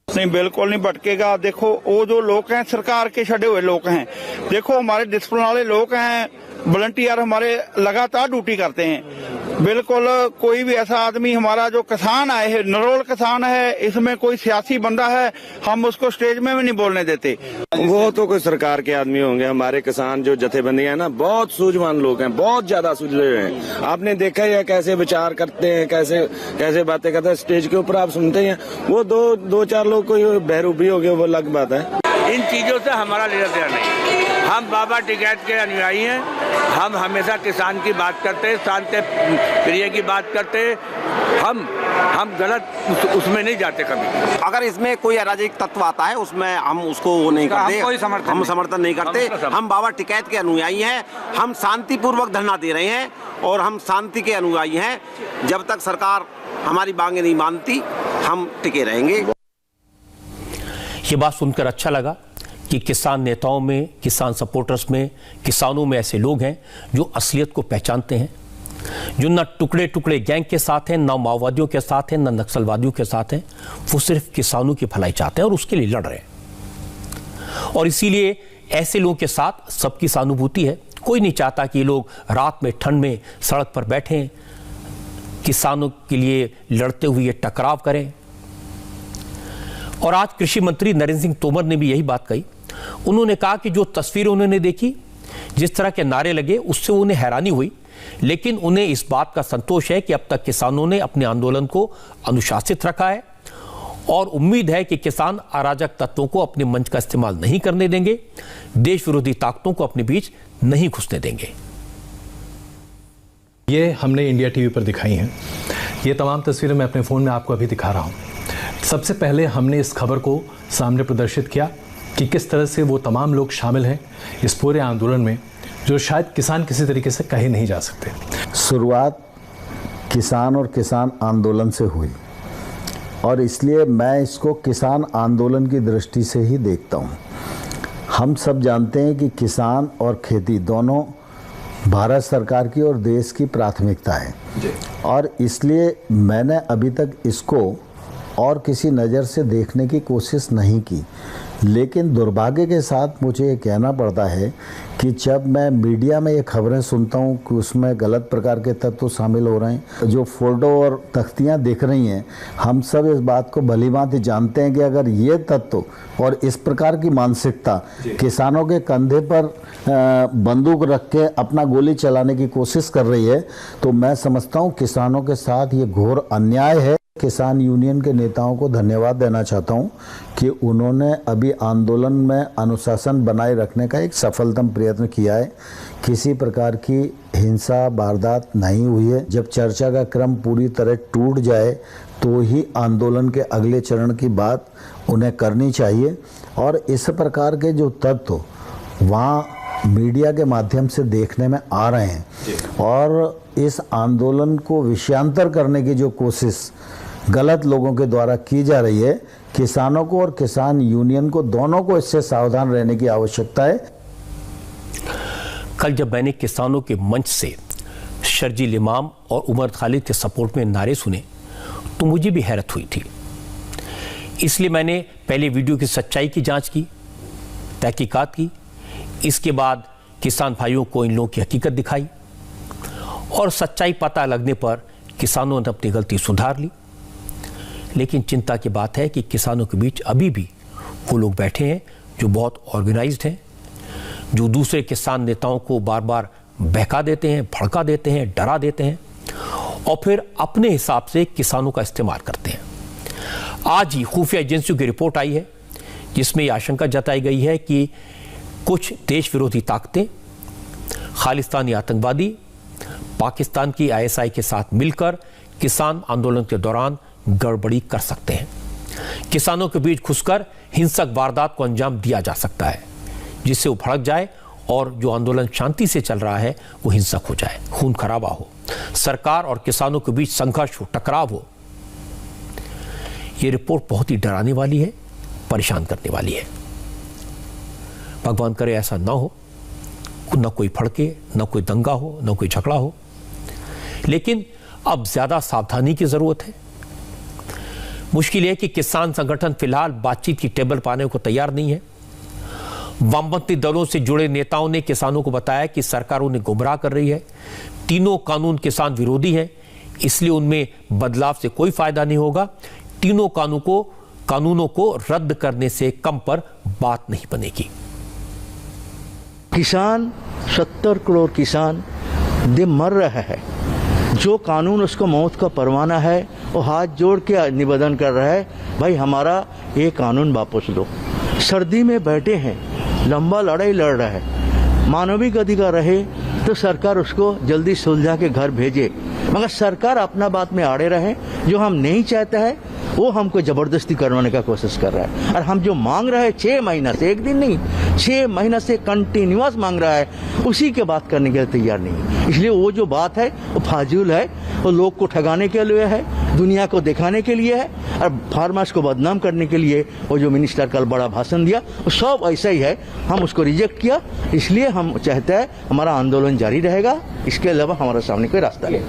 नहीं, बिल्कुल नहीं भटकेगा। देखो वो जो लोग हैं सरकार के छड़े हुए लोग हैं, देखो हमारे डिसिप्लिन वाले लोग हैं, वॉलंटियर हमारे लगातार ड्यूटी करते हैं। बिल्कुल कोई भी ऐसा आदमी हमारा जो किसान आए है, नरोल किसान है, इसमें कोई सियासी बंदा है, हम उसको स्टेज में भी नहीं बोलने देते। वो तो कोई सरकार के आदमी होंगे। हमारे किसान जो जथेबंदियां हैं ना, बहुत सूझवान लोग हैं, बहुत ज्यादा सूझे हुए हैं। आपने देखा ही है कैसे विचार करते हैं, कैसे कैसे बातें करते हैं। स्टेज के ऊपर आप सुनते हैं, वो दो चार लोग कोई बहरूबी हो गए, वो अलग बात है। इन चीजों से हमारा लेना देना नहीं। हम बाबा टिकैत के अनुयायी हैं। हम हमेशा किसान की बात करते हैं, शांति प्रिय की बात करते हैं। हम गलत उसमें नहीं जाते कभी। अगर इसमें कोई अराजक तत्व आता है उसमें हम उसको वो नहीं करते, हम समर्थन नहीं करते। हम बाबा टिकैत के अनुयायी हैं। हम शांतिपूर्वक धरना दे रहे हैं और हम शांति के अनुयायी हैं। जब तक सरकार हमारी मांगे नहीं मानती हम टिके रहेंगे। ये बात सुनकर अच्छा लगा कि किसान नेताओं में, किसान सपोर्टर्स में, किसानों में ऐसे लोग हैं जो असलियत को पहचानते हैं, जो न टुकड़े टुकड़े गैंग के साथ हैं, न माओवादियों के साथ हैं, न नक्सलवादियों के साथ हैं। वो सिर्फ किसानों की भलाई चाहते हैं और उसके लिए लड़ रहे हैं। और इसीलिए ऐसे लोगों के साथ सबकी सहानुभूति है। कोई नहीं चाहता कि ये लोग रात में ठंड में सड़क पर बैठें, किसानों के लिए लड़ते हुए ये टकराव करें। और आज कृषि मंत्री नरेंद्र सिंह तोमर ने भी यही बात कही। उन्होंने कहा कि जो तस्वीरें उन्होंने देखी, जिस तरह के नारे लगे, उससे उन्हें हैरानी हुई, लेकिन उन्हें इस बात का संतोष है कि अब तक किसानों ने अपने आंदोलन को अनुशासित रखा है और उम्मीद है कि किसान अराजक तत्वों को अपने मंच का इस्तेमाल नहीं करने देंगे, देश विरोधी ताकतों को अपने बीच नहीं घुसने देंगे। ये हमने इंडिया टीवी पर दिखाई हैं। ये तमाम तस्वीरें मैं अपने फ़ोन में आपको अभी दिखा रहा हूँ। सबसे पहले हमने इस खबर को सामने प्रदर्शित किया कि किस तरह से वो तमाम लोग शामिल हैं इस पूरे आंदोलन में, जो शायद किसान किसी तरीके से कहे नहीं जा सकते। शुरुआत किसान और किसान आंदोलन से हुई और इसलिए मैं इसको किसान आंदोलन की दृष्टि से ही देखता हूँ। हम सब जानते हैं कि किसान और खेती दोनों भारत सरकार की और देश की प्राथमिकता है और इसलिए मैंने अभी तक इसको और किसी नज़र से देखने की कोशिश नहीं की। लेकिन दुर्भाग्य के साथ मुझे ये कहना पड़ता है कि जब मैं मीडिया में ये खबरें सुनता हूँ कि उसमें गलत प्रकार के तत्व शामिल हो रहे हैं, जो फोटो और तख्तियाँ दिख रही हैं, हम सब इस बात को भलीभांति जानते हैं कि अगर ये तत्व और इस प्रकार की मानसिकता किसानों के कंधे पर बंदूक रख के अपना गोली चलाने की कोशिश कर रही है, तो मैं समझता हूँ किसानों के साथ ये घोर अन्याय है। किसान यूनियन के नेताओं को धन्यवाद देना चाहता हूं कि उन्होंने अभी आंदोलन में अनुशासन बनाए रखने का एक सफलतम प्रयत्न किया है। किसी प्रकार की हिंसा वारदात नहीं हुई है। जब चर्चा का क्रम पूरी तरह टूट जाए तो ही आंदोलन के अगले चरण की बात उन्हें करनी चाहिए और इस प्रकार के जो तत्व वहाँ मीडिया के माध्यम से देखने में आ रहे हैं और इस आंदोलन को विषयांतर करने की जो कोशिश गलत लोगों के द्वारा की जा रही है, किसानों को और किसान यूनियन को दोनों को इससे सावधान रहने की आवश्यकता है। कल जब मैंने किसानों के मंच से शर्जील इमाम और उमर खालिद के सपोर्ट में नारे सुने तो मुझे भी हैरत हुई थी। इसलिए मैंने पहले वीडियो की सच्चाई की जांच की, तहकीकात की। इसके बाद किसान भाइयों को इन लोगों की हकीकत दिखाई और सच्चाई पता लगने पर किसानों ने अपनी गलती सुधार ली। लेकिन चिंता की बात है कि किसानों के बीच अभी भी वो लोग बैठे हैं जो बहुत ऑर्गेनाइज्ड हैं, जो दूसरे किसान नेताओं को बार बार बहका देते हैं, भड़का देते हैं, डरा देते हैं और फिर अपने हिसाब से किसानों का इस्तेमाल करते हैं। आज ही खुफिया एजेंसियों की रिपोर्ट आई है जिसमें यह आशंका जताई गई है कि कुछ देश विरोधी ताकतें, खालिस्तानी आतंकवादी पाकिस्तान की ISI के साथ मिलकर किसान आंदोलन के दौरान गड़बड़ी कर सकते हैं। किसानों के बीच घुसकर हिंसक वारदात को अंजाम दिया जा सकता है जिससे वो भड़क जाए और जो आंदोलन शांति से चल रहा है वो हिंसक हो जाए, खून खराबा हो, सरकार और किसानों के बीच संघर्ष हो, टकराव हो। ये रिपोर्ट बहुत ही डराने वाली है, परेशान करने वाली है। भगवान करे ऐसा ना हो, न कोई भड़के, न कोई दंगा हो, न कोई झगड़ा हो। लेकिन अब ज्यादा सावधानी की जरूरत है। मुश्किल है कि किसान संगठन फिलहाल बातचीत की टेबल पाने को तैयार नहीं है। वामपंथी दलों से जुड़े नेताओं ने किसानों को बताया कि सरकार उन्हें गुमराह कर रही है। तीनों कानून किसान विरोधी हैं, इसलिए उनमें बदलाव से कोई फायदा नहीं होगा। तीनों कानूनों को रद्द करने से कम पर बात नहीं बनेगी। किसान 70 करोड़ किसान दिन मर रहा है। जो कानून उसको मौत का परवाना है वो हाथ जोड़ के निवेदन कर रहा है, भाई हमारा ये कानून वापस लो। सर्दी में बैठे हैं, लंबा लड़ाई लड़ रहा है। मानविक अधिकार रहे तो सरकार उसको जल्दी सुलझा के घर भेजे, मगर सरकार अपना बात में आड़े रहे। जो हम नहीं चाहता है वो हमको जबरदस्ती करवाने का कोशिश कर रहा है। और हम जो मांग रहे हैं 6 महीना से, एक दिन नहीं, 6 महीना से कंटिन्यूअस मांग रहा है, उसी के बात करने के लिए तैयार नहीं। इसलिए वो जो बात है वो फाजूल है, वो लोग को ठगाने के लिए है, दुनिया को दिखाने के लिए है और फार्मर्स को बदनाम करने के लिए। वो जो मिनिस्टर कल बड़ा भाषण दिया वो सब ऐसा ही है, हम उसको रिजेक्ट किया। इसलिए हम चाहते हैं हमारा आंदोलन जारी रहेगा, इसके अलावा हमारे सामने कोई रास्ता नहीं।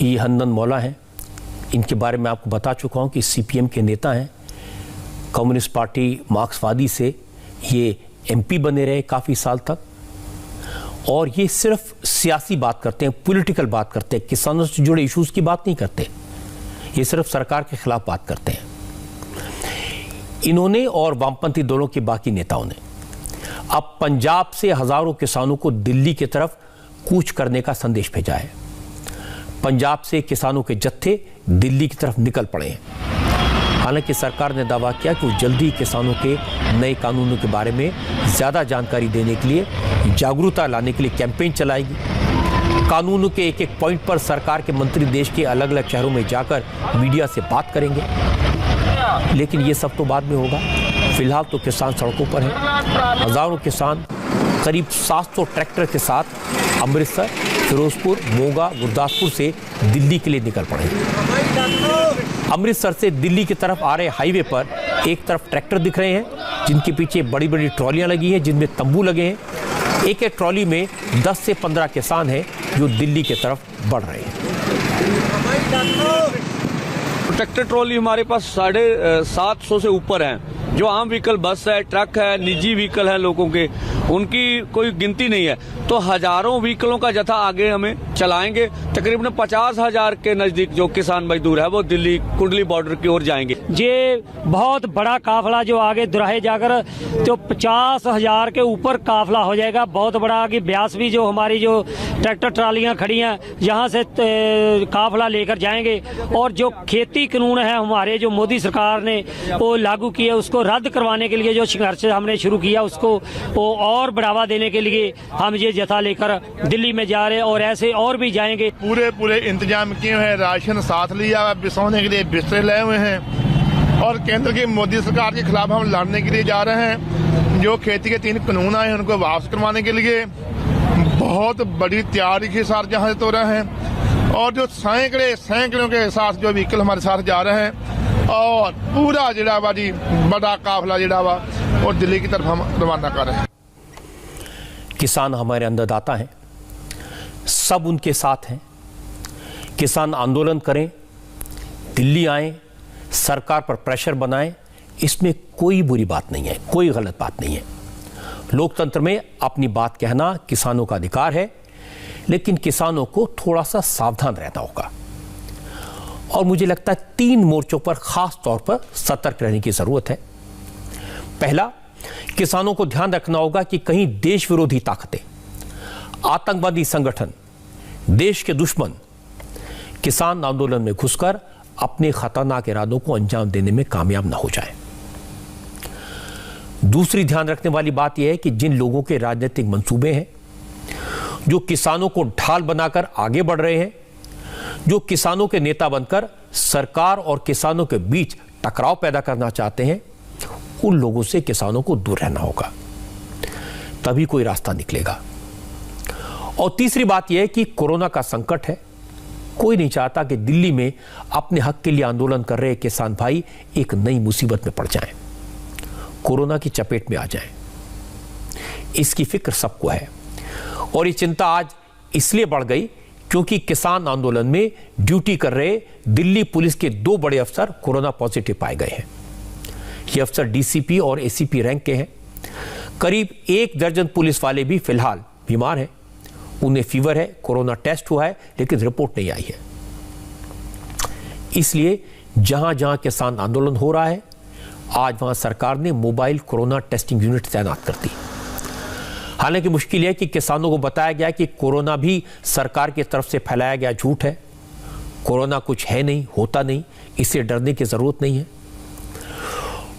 ये हन्नन मौला है, इनके बारे में आपको बता चुका हूं कि CPM के नेता हैं। कम्युनिस्ट पार्टी मार्क्सवादी से ये MP बने रहे काफ़ी साल तक और ये सिर्फ सियासी बात करते हैं, पॉलिटिकल बात करते हैं, किसानों से जुड़े इश्यूज की बात नहीं करते। ये सिर्फ सरकार के खिलाफ बात करते हैं। इन्होंने और वामपंथी दलों के बाकी नेताओं ने अब पंजाब से हजारों किसानों को दिल्ली की तरफ कूच करने का संदेश भेजा है। पंजाब से किसानों के जत्थे दिल्ली की तरफ निकल पड़े हैं। हालांकि सरकार ने दावा किया कि वो जल्दी किसानों के नए कानूनों के बारे में ज़्यादा जानकारी देने के लिए, जागरूकता लाने के लिए कैंपेन चलाएगी। कानून के एक एक पॉइंट पर सरकार के मंत्री देश के अलग अलग शहरों में जाकर मीडिया से बात करेंगे, लेकिन ये सब तो बाद में होगा। फिलहाल तो किसान सड़कों पर हैं। हजारों किसान करीब 700 ट्रैक्टर के साथ अमृतसर, फिरोजपुर, मोगा, गुरदासपुर से दिल्ली के लिए निकल पड़े। अमृतसर से दिल्ली की तरफ आ रहे हाईवे पर एक तरफ ट्रैक्टर दिख रहे हैं जिनके पीछे बड़ी बड़ी ट्रॉलियां लगी हैं जिनमें तंबू लगे हैं। एक एक ट्रॉली में 10 से 15 किसान हैं जो दिल्ली की तरफ बढ़ रहे हैं। ट्रैक्टर ट्रॉली हमारे पास 750 से ऊपर हैं। जो आम व्हीकल बस है, ट्रक है, निजी व्हीकल है लोगों के, उनकी कोई गिनती नहीं है। तो हजारों व्हीकलों का जथा आगे हमें चलाएंगे। तकरीबन 50,000 के नजदीक जो किसान मजदूर है वो दिल्ली कुंडली बॉर्डर की ओर जाएंगे। ये बहुत बड़ा काफिला जो आगे दुराहे जाकर तो 50,000 के ऊपर काफिला हो जाएगा, बहुत बड़ा। आगे ब्यास भी जो हमारी जो ट्रैक्टर ट्रालियां खड़ी हैं यहाँ से काफिला लेकर जाएंगे। और जो खेती कानून है हमारे जो मोदी सरकार ने वो लागू किया, उसको रद्द करवाने के लिए जो संघर्ष हमने शुरू किया उसको वो और बढ़ावा देने के लिए हम ये जथा लेकर दिल्ली में जा रहे हैं और ऐसे और भी जाएंगे। पूरे इंतजाम किए हुए हैं, राशन साथ लिया, बिसौने के लिए बिस्तर लाए हुए हैं और केंद्र की मोदी सरकार के खिलाफ हम लड़ने के लिए जा रहे हैं। जो खेती के 3 कानून आए उनको वापस करवाने के लिए बहुत बड़ी तैयारी के साथ जहाँ से तो रहे हैं और जो सैकड़ों के साथ जो व्हीकल हमारे साथ जा रहे हैं और पूरा जिला बाजी बड़ा काफिला जिला वा और दिल्ली की तरफ हम रवाना कर रहे हैं। किसान हमारे अन्नदाता हैं, सब उनके साथ हैं। किसान आंदोलन करें, दिल्ली आएं, सरकार पर प्रेशर बनाएं, इसमें कोई बुरी बात नहीं है, कोई गलत बात नहीं है। लोकतंत्र में अपनी बात कहना किसानों का अधिकार है, लेकिन किसानों को थोड़ा सा सावधान रहना होगा। और मुझे लगता है 3 मोर्चों पर खास तौर पर सतर्क रहने की जरूरत है। पहला, किसानों को ध्यान रखना होगा कि कहीं देश विरोधी ताकतें, आतंकवादी संगठन, देश के दुश्मन किसान आंदोलन में घुसकर अपने खतरनाक इरादों को अंजाम देने में कामयाब न हो जाए। दूसरी ध्यान रखने वाली बात यह है कि जिन लोगों के राजनीतिक मंसूबे हैं, जो किसानों को ढाल बनाकर आगे बढ़ रहे हैं, जो किसानों के नेता बनकर सरकार और किसानों के बीच टकराव पैदा करना चाहते हैं, उन लोगों से किसानों को दूर रहना होगा, तभी कोई रास्ता निकलेगा। और तीसरी बात यह है कि कोरोना का संकट है, कोई नहीं चाहता कि दिल्ली में अपने हक के लिए आंदोलन कर रहे किसान भाई एक नई मुसीबत में पड़ जाएं, कोरोना की चपेट में आ जाएं। इसकी फिक्र सबको है और ये चिंता आज इसलिए बढ़ गई क्योंकि किसान आंदोलन में ड्यूटी कर रहे दिल्ली पुलिस के 2 बड़े अफसर कोरोना पॉजिटिव पाए गए हैं। ये अफसर डीसीपी और एसीपी रैंक के हैं। करीब 1 दर्जन पुलिस वाले भी फिलहाल बीमार हैं, उन्हें फीवर है, कोरोना टेस्ट हुआ है लेकिन रिपोर्ट नहीं आई है। इसलिए जहां जहां किसान आंदोलन हो रहा है, आज वहां सरकार ने मोबाइल कोरोना टेस्टिंग यूनिट तैनात कर दी। हालांकि मुश्किल है कि किसानों को बताया गया कि कोरोना भी सरकार की तरफ से फैलाया गया झूठ है, कोरोना कुछ है नहीं, होता नहीं, इससे डरने की जरूरत नहीं है।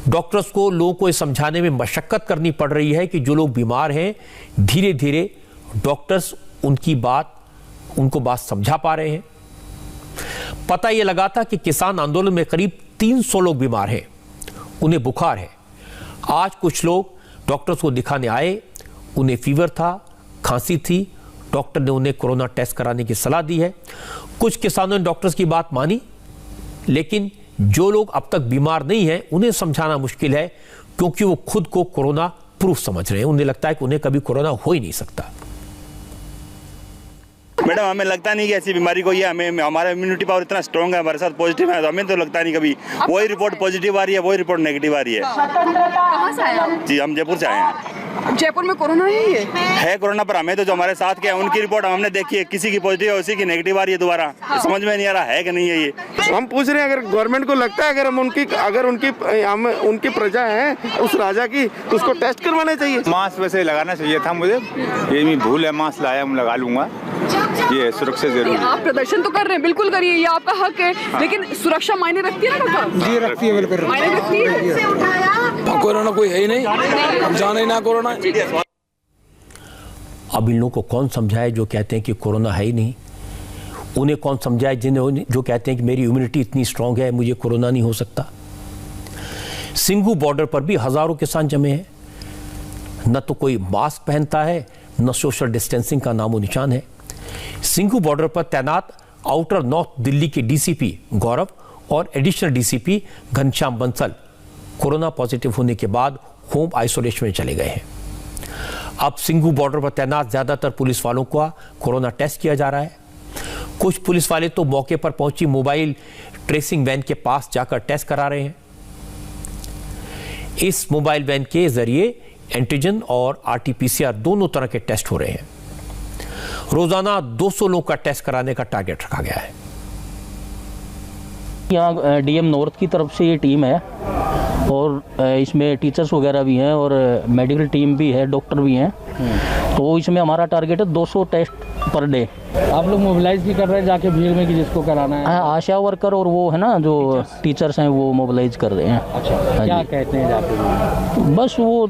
डॉक्टर्स को लोगों को ये समझाने में मशक्कत करनी पड़ रही है कि जो लोग बीमार हैं, धीरे धीरे डॉक्टर्स उनको बात समझा पा रहे हैं। पता यह लगा था कि किसान आंदोलन में करीब 300 लोग बीमार हैं, उन्हें बुखार है। आज कुछ लोग डॉक्टर्स को दिखाने आए, उन्हें फीवर था, खांसी थी, डॉक्टर ने उन्हें कोरोना टेस्ट कराने की सलाह दी है। कुछ किसानों ने डॉक्टर्स की बात मानी, लेकिन जो लोग अब तक बीमार नहीं हैं उन्हें समझाना मुश्किल है क्योंकि वो खुद को कोरोना प्रूफ समझ रहे हैं। उन्हें लगता है कि उन्हें कभी कोरोना हो ही नहीं सकता। मैडम, हमें लगता नहीं कि ऐसी बीमारी कोई है। हमें हमारा इम्यूनिटी पावर इतना स्ट्रॉन्ग है, हमारे साथ पॉजिटिव है, तो हमें तो लगता नहीं कभी वही रिपोर्ट पॉजिटिव आ रही है, वही रिपोर्ट नेगेटिव आ रही है। कहाँ से आए आप? जी, हम जयपुर से आए हैं। जयपुर में कोरोना नहीं है कोरोना, पर हमें तो जो हमारे साथ के हैं उनकी रिपोर्ट हमने देखी है, किसी की पॉजिटिव है, उसी की नेगेटिव आ रही है दोबारा। समझ में नहीं आ रहा है कि नहीं है ये। हम पूछ रहे हैं, अगर गवर्नमेंट को लगता है अगर उनकी प्रजा है उस राजा की, तो उसको टेस्ट करवाना चाहिए। मास्क वैसे लगाना चाहिए था मुझे, ये भी भूल है, मास्क लाया हूँ, लगा लूंगा, ये सुरक्षा जरूरी है। आप प्रदर्शन तो कर रहे हैं, बिल्कुल करिए, ये आपका हक है, लेकिन सुरक्षा मायने रखती है ना काका? जी रखती है, बिल्कुल मायने रखती है। कोरोना कोई है ही नहीं, हम जाने ही ना कोरोना। अब इन लोगों को कौन समझाए जो कहते हैं कि कोरोना है ही नहीं? उन्हें कौन समझाए जिन्हें जो कहते हैं कि मेरी इम्यूनिटी इतनी स्ट्रांग है, मुझे कोरोना नहीं हो सकता? सिंघू बॉर्डर पर भी हजारों किसान जमे हैं। न तो कोई मास्क पहनता है, न सोशल डिस्टेंसिंग का नामो निशान है। सिंघू बॉर्डर पर तैनात आउटर नॉर्थ दिल्ली के डीसीपी गौरव और additional DCP Ghanshyam Bansal corona positive होने के बाद होम आइसोलेशन में चले गए हैं। अब सिंघू बॉर्डर पर तैनात ज्यादातर पुलिस वालों का कोरोना टेस्ट किया जा रहा है। कुछ पुलिस वाले तो मौके पर पहुंची मोबाइल ट्रेसिंग वैन के पास जाकर टेस्ट करा रहे हैं। इस मोबाइल वैन के जरिए एंटीजन और आरटीपीसीआर दोनों तरह के टेस्ट हो रहे हैं। रोजाना 200 लोगों का टेस्ट कराने का टारगेट रखा गया है। यहाँ डीएम नॉर्थ की तरफ से ये टीम है और इसमें टीचर्स वगैरह भी हैं और मेडिकल टीम भी है, डॉक्टर भी हैं। तो इसमें हमारा टारगेट है 200 टेस्ट पर डे। आप लोग मोबिलाइज भी कर रहे हैं जाके भीड़ में कि जिसको कराना है? हाँ, आशा वर्कर और वो है ना जो टीचर्स हैं वो मोबिलाइज कर रहे हैं। अच्छा, क्या कहते हैं जाके? बस वो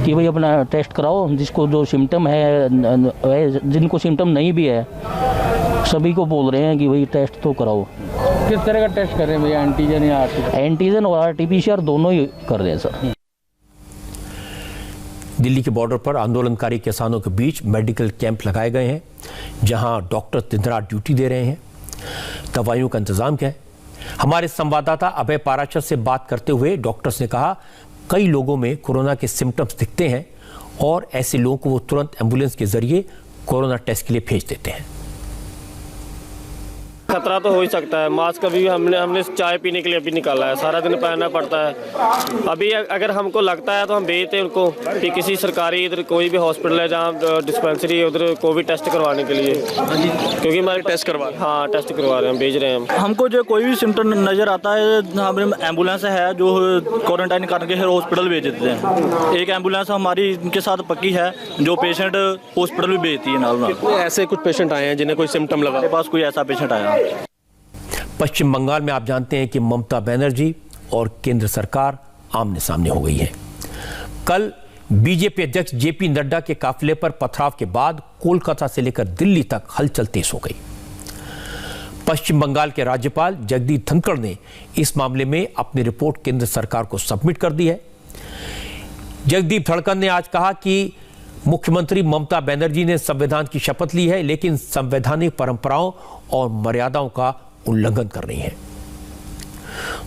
कि भाई अपना टेस्ट कराओ, जिसको जो सिम्टम है, जिनको सिम्टम नहीं भी है सभी को बोल रहे हैं कि भाई टेस्ट तो कराओ। किस तरह का टेस्ट कर रहे हैं भैया, एंटीजन या आरटीपीसीआर? एंटीजन और आरटीपीसीआर दोनों ही कर रहे हैं सर। दिल्ली के बॉर्डर पर आंदोलनकारी किसानों के बीच मेडिकल कैंप लगाए गए हैं, जहां डॉक्टर दिन रात ड्यूटी दे रहे हैं। दवाइयों का इंतजाम क्या है? हमारे संवाददाता अभय पाराशर से बात करते हुए डॉक्टर्स ने कहा, कई लोगों में कोरोना के सिम्टम्स दिखते हैं और ऐसे लोगों को वो तुरंत एम्बुलेंस के जरिए कोरोना टेस्ट के लिए भेज देते हैं। खतरा तो हो ही सकता है। मास्क अभी हमने चाय पीने के लिए अभी निकाला है, सारा दिन पहनना पड़ता है। अभी अगर हमको लगता है तो हम भेजते हैं उनको कि किसी सरकारी इधर कोई भी हॉस्पिटल है जहाँ डिस्पेंसरी है उधर कोविड टेस्ट करवाने के लिए, क्योंकि हमारे टेस्ट करवा रहे हैं, भेज रहे हैं। हमको जो कोई भी सिम्टम नजर आता है, हमारे एम्बुलेंस है जो क्वारंटाइन करके हॉस्पिटल भेज देते हैं। एक एम्बुलेंस हमारी इनके साथ पक्की है जो पेशेंट हॉस्पिटल भी भेजती है नाल। ऐसे कुछ पेशेंट आए हैं जिन्हें कोई सिम्टम लगा? मेरे पास कोई ऐसा पेशेंट आया। पश्चिम बंगाल में आप जानते हैं कि ममता बनर्जी और केंद्र सरकार आमने सामने हो गई है। कल बीजेपी अध्यक्ष जेपी नड्डा के काफिले पर पथराव के बाद कोलकाता से लेकर दिल्ली तक हलचल तेज हो गई। पश्चिम बंगाल के राज्यपाल जगदीप धनखड़ ने इस मामले में अपनी रिपोर्ट केंद्र सरकार को सबमिट कर दी है। जगदीप धनखड़ ने आज कहा कि मुख्यमंत्री ममता बनर्जी ने संविधान की शपथ ली है, लेकिन संवैधानिक परंपराओं और मर्यादाओं का उल्लंघन कर रही है।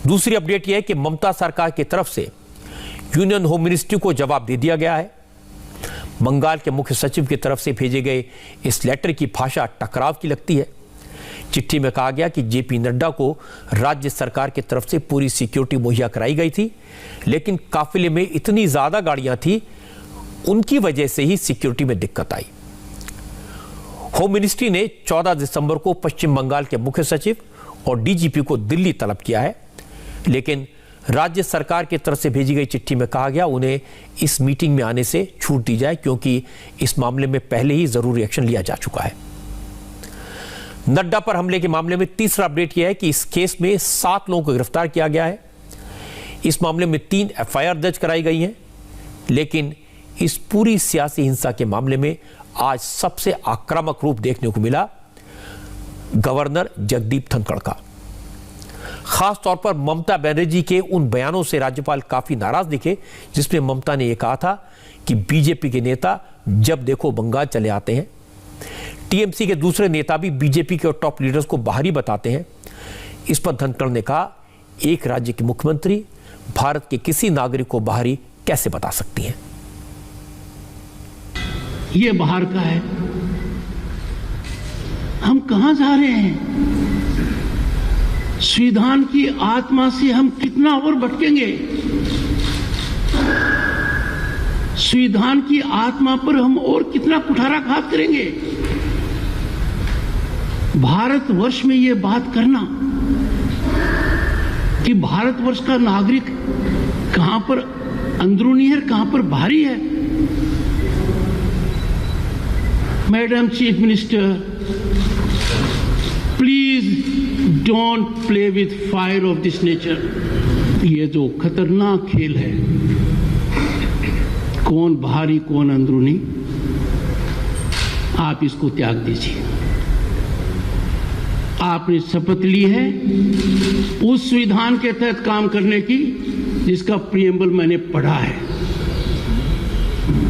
दूसरी अपडेट यह है कि ममता सरकार की तरफ से यूनियन होम मिनिस्ट्री को जवाब दे दिया गया है। बंगाल के मुख्य सचिव की तरफ से भेजे गए इस लेटर की भाषा टकराव की लगती है। चिट्ठी में कहा गया कि जेपी नड्डा को राज्य सरकार की तरफ से पूरी सिक्योरिटी मुहैया कराई गई थी, लेकिन काफिले में इतनी ज्यादा गाड़ियां थी, उनकी वजह से ही सिक्योरिटी में दिक्कत आई। होम मिनिस्ट्री ने 14 दिसंबर को पश्चिम बंगाल के मुख्य सचिव और डीजीपी को दिल्ली तलब किया है, लेकिन राज्य सरकार की तरफ से भेजी गई चिट्ठी में कहा गया उन्हें इस मीटिंग में आने से छूट दी जाए, क्योंकि इस मामले में पहले ही जरूरी एक्शन लिया जा चुका है। नड्डा पर हमले के मामले में तीसरा अपडेट यह है कि इस केस में 7 लोगों को गिरफ्तार किया गया है। इस मामले में 3 एफआईआर दर्ज कराई गई हैं, लेकिन इस पूरी सियासी हिंसा के मामले में आज सबसे आक्रामक रूप देखने को मिला गवर्नर जगदीप धनखड़ का। खास तौर पर ममता बनर्जी के उन बयानों से राज्यपाल काफी नाराज दिखे, जिसमें ममता ने यह कहा था कि बीजेपी के नेता जब देखो बंगाल चले आते हैं। टीएमसी के दूसरे नेता भी बीजेपी के टॉप लीडर्स को बाहरी बताते हैं। इस पर धनखड़ ने कहा, एक राज्य के मुख्यमंत्री भारत के किसी नागरिक को बाहरी कैसे बता सकती हैं? ये बाहर का है, हम कहां जा रहे हैं? संविधान की आत्मा से हम कितना और भटकेंगे? संविधान की आत्मा पर हम और कितना कुठाराघात करेंगे? भारतवर्ष में ये बात करना कि भारतवर्ष का नागरिक कहां पर अंदरूनी है, कहां पर बाहरी है। Madam chief minister, please don't play with fire of this nature. ये जो खतरनाक खेल है, कौन बाहरी कौन अंदरूनी, आप इसको त्याग दीजिए। आपने शपथ ली है उस संविधान के तहत काम करने की जिसका प्रियम्बल मैंने पढ़ा है।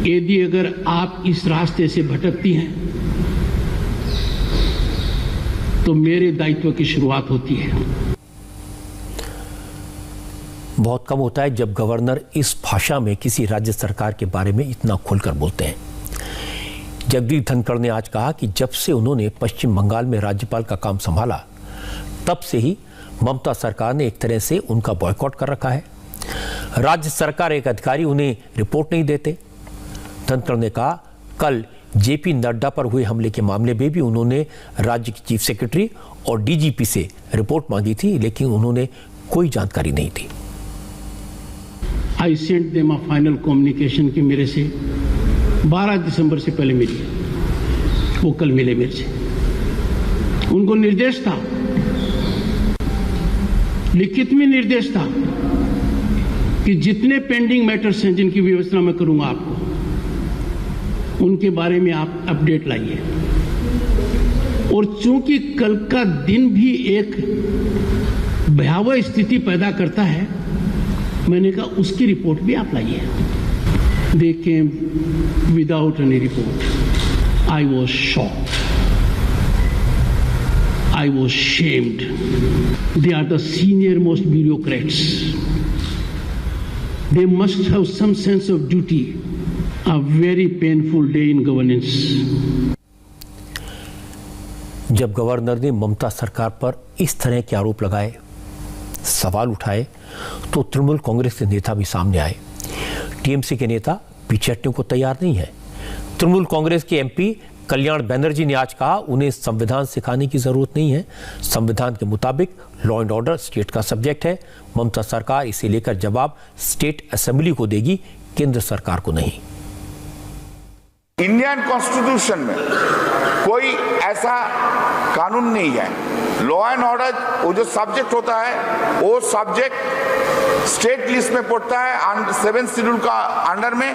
यदि अगर आप इस रास्ते से भटकती हैं तो मेरे दायित्व की शुरुआत होती है। बहुत कम होता है जब गवर्नर इस भाषा में किसी राज्य सरकार के बारे में इतना खुलकर बोलते हैं। जगदीप धनखड़ ने आज कहा कि जब से उन्होंने पश्चिम बंगाल में राज्यपाल का काम संभाला तब से ही ममता सरकार ने एक तरह से उनका बॉयकॉट कर रखा है। राज्य सरकार एक अधिकारी उन्हें रिपोर्ट नहीं देते। धनखड़ ने कहा कल जेपी नड्डा पर हुए हमले के मामले में भी उन्होंने राज्य की चीफ सेक्रेटरी और डीजीपी से रिपोर्ट मांगी थी, लेकिन उन्होंने कोई जानकारी नहीं दी। I sent them a final communication की मेरे से 12 दिसंबर से पहले मिली, वो कल मिले मेरे से। उनको निर्देश था, लिखित में निर्देश था कि जितने पेंडिंग मैटर्स हैं जिनकी व्यवस्था मैं करूंगा आपको, उनके बारे में आप अपडेट लाइए। और चूंकि कल का दिन भी एक भयावह स्थिति पैदा करता है, मैंने कहा उसकी रिपोर्ट भी आप लाइए। They came without any report. I was shocked. I was shamed. They are the senior most bureaucrats. They must have some sense of duty. A very painful day in governance. जब governor ने ममता सरकार पर इस तरह के आरोप लगाए, सवाल उठाए, तो तृणमूल कांग्रेस के नेता भी सामने आए। टीएमसी के नेता पीछे हटने को तैयार नहीं है। तृणमूल कांग्रेस के एमपी कल्याण बनर्जी ने आज कहा उन्हें संविधान सिखाने की जरूरत नहीं है। संविधान के मुताबिक लॉ एंड ऑर्डर स्टेट का सब्जेक्ट है। ममता सरकार इसे लेकर जवाब स्टेट असेंबली को देगी, केंद्र सरकार को नहीं। इंडियन कॉन्स्टिट्यूशन में कोई ऐसा कानून नहीं है। लॉ एंड ऑर्डर वो जो सब्जेक्ट होता है वो सब्जेक्ट स्टेट लिस्ट में पड़ता है 7 शेड्यूल का अंडर में,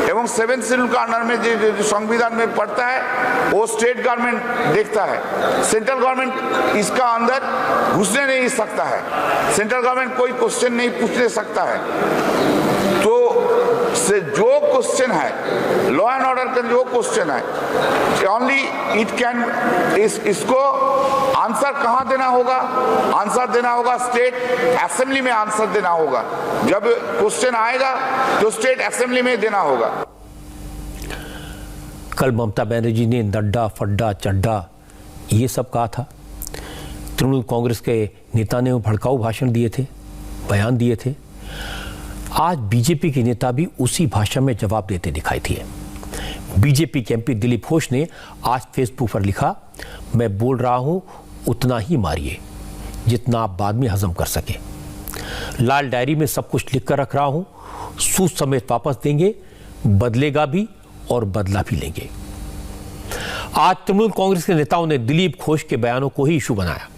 एवं 7 शेड्यूल का अंडर में जो संविधान में पड़ता है वो स्टेट गवर्नमेंट देखता है। सेंट्रल गवर्नमेंट इसका अंदर घुसने नहीं सकता है। सेंट्रल गवर्नमेंट कोई क्वेश्चन नहीं पूछने सकता है। तो से जो क्वेश्चन है लॉ एंड ऑर्डर का जो क्वेश्चन है ओनली इट कैन इसको आंसर कहां देना होगा? आंसर देना होगा स्टेट असेंबली में आंसर देना होगा। जब क्वेश्चन आएगा तो स्टेट असेंबली में देना होगा। कल ममता बनर्जी ने नड्डा फड्डा चड्डा ये सब कहा था। तृणमूल कांग्रेस के नेता ने भड़काऊ भाषण दिए थे, बयान दिए थे। आज बीजेपी के नेता भी उसी भाषा में जवाब देते दिखाई दिए। बीजेपी के एमपी दिलीप घोष ने आज फेसबुक पर लिखा, मैं बोल रहा हूं उतना ही मारिए जितना आप बाद में हजम कर सके। लाल डायरी में सब कुछ लिख कर रख रहा हूं, सूद समेत वापस देंगे, बदलेगा भी और बदला भी लेंगे। आज तृणमूल कांग्रेस के नेताओं ने दिलीप घोष के बयानों को ही इशू बनाया।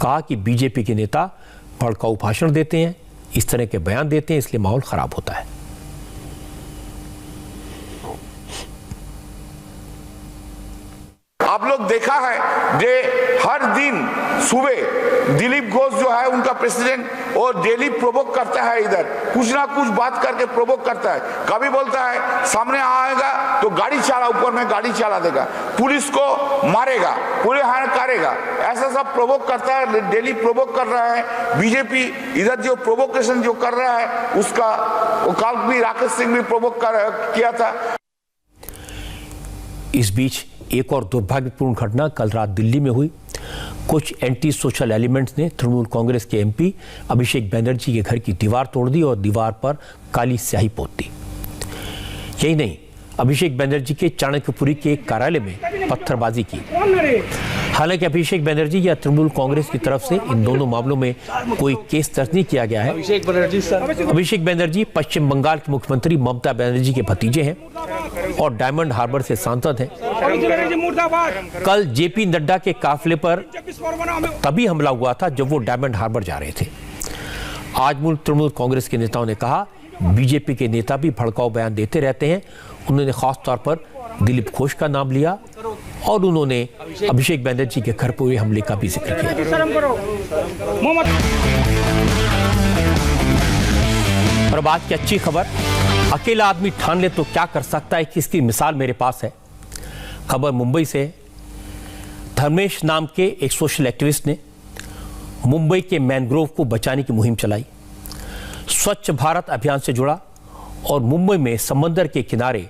कहा कि बीजेपी के नेता भड़काऊ भाषण देते हैं, इस तरह के बयान देते हैं, इसलिए माहौल खराब होता है। आप लोग देखा है जे हर दिन सुबह दिलीप घोष जो है उनका प्रेसिडेंट और डेली प्रोवोक करता है, इधर कुछ ना कुछ बात करके प्रोवोक करता है। कभी बोलता है सामने आएगा तो गाड़ी चला, ऊपर में गाड़ी चला देगा, पुलिस को मारेगा, पुलिस हायर करेगा, ऐसा सब प्रोवोक करता है, डेली प्रोवोक कर रहा है। बीजेपी इधर जो प्रोवोकेशन जो कर रहा है उसका कल भी राकेश सिंह भी प्रोवोक किया था। इस बीच एक और दुर्भाग्यपूर्ण घटना कल रात दिल्ली में हुई। कुछ एंटी सोशल एलिमेंट्स ने तृणमूल कांग्रेस के एमपी अभिषेक बनर्जी के घर की दीवार तोड़ दी और दीवार पर काली स्याही पोत दी। यही नहीं, अभिषेक बनर्जी के चाणक्यपुरी के कार्यालय में पत्थरबाजी की। हालांकि अभिषेक बनर्जी या तृणमूल कांग्रेस की तरफ से इन दोनों मामलों में कोई केस दर्ज नहीं किया गया है। अभिषेक बनर्जी पश्चिम बंगाल के मुख्यमंत्री ममता बनर्जी के भतीजे हैं और डायमंड हार्बर से सांसद हैं। कल जेपी नड्डा के काफिले पर तभी हमला हुआ था जब वो डायमंड हार्बर जा रहे थे। आज मूल तृणमूल कांग्रेस के नेताओं ने कहा बीजेपी के नेता भी भड़काऊ बयान देते रहते हैं। उन्होंने खास तौर पर दिलीप घोष का नाम लिया। और उन्होंने अभिषेक बैनर्जी के घर पर हुए हमले का भी जिक्र किया। और बात की अच्छी खबर, अकेला आदमी ठान ले तो क्या कर सकता है कि इसकी मिसाल मेरे पास है। खबर मुंबई से। धर्मेश नाम के एक सोशल एक्टिविस्ट ने मुंबई के मैनग्रोव को बचाने की मुहिम चलाई, स्वच्छ भारत अभियान से जुड़ा और मुंबई में समंदर के किनारे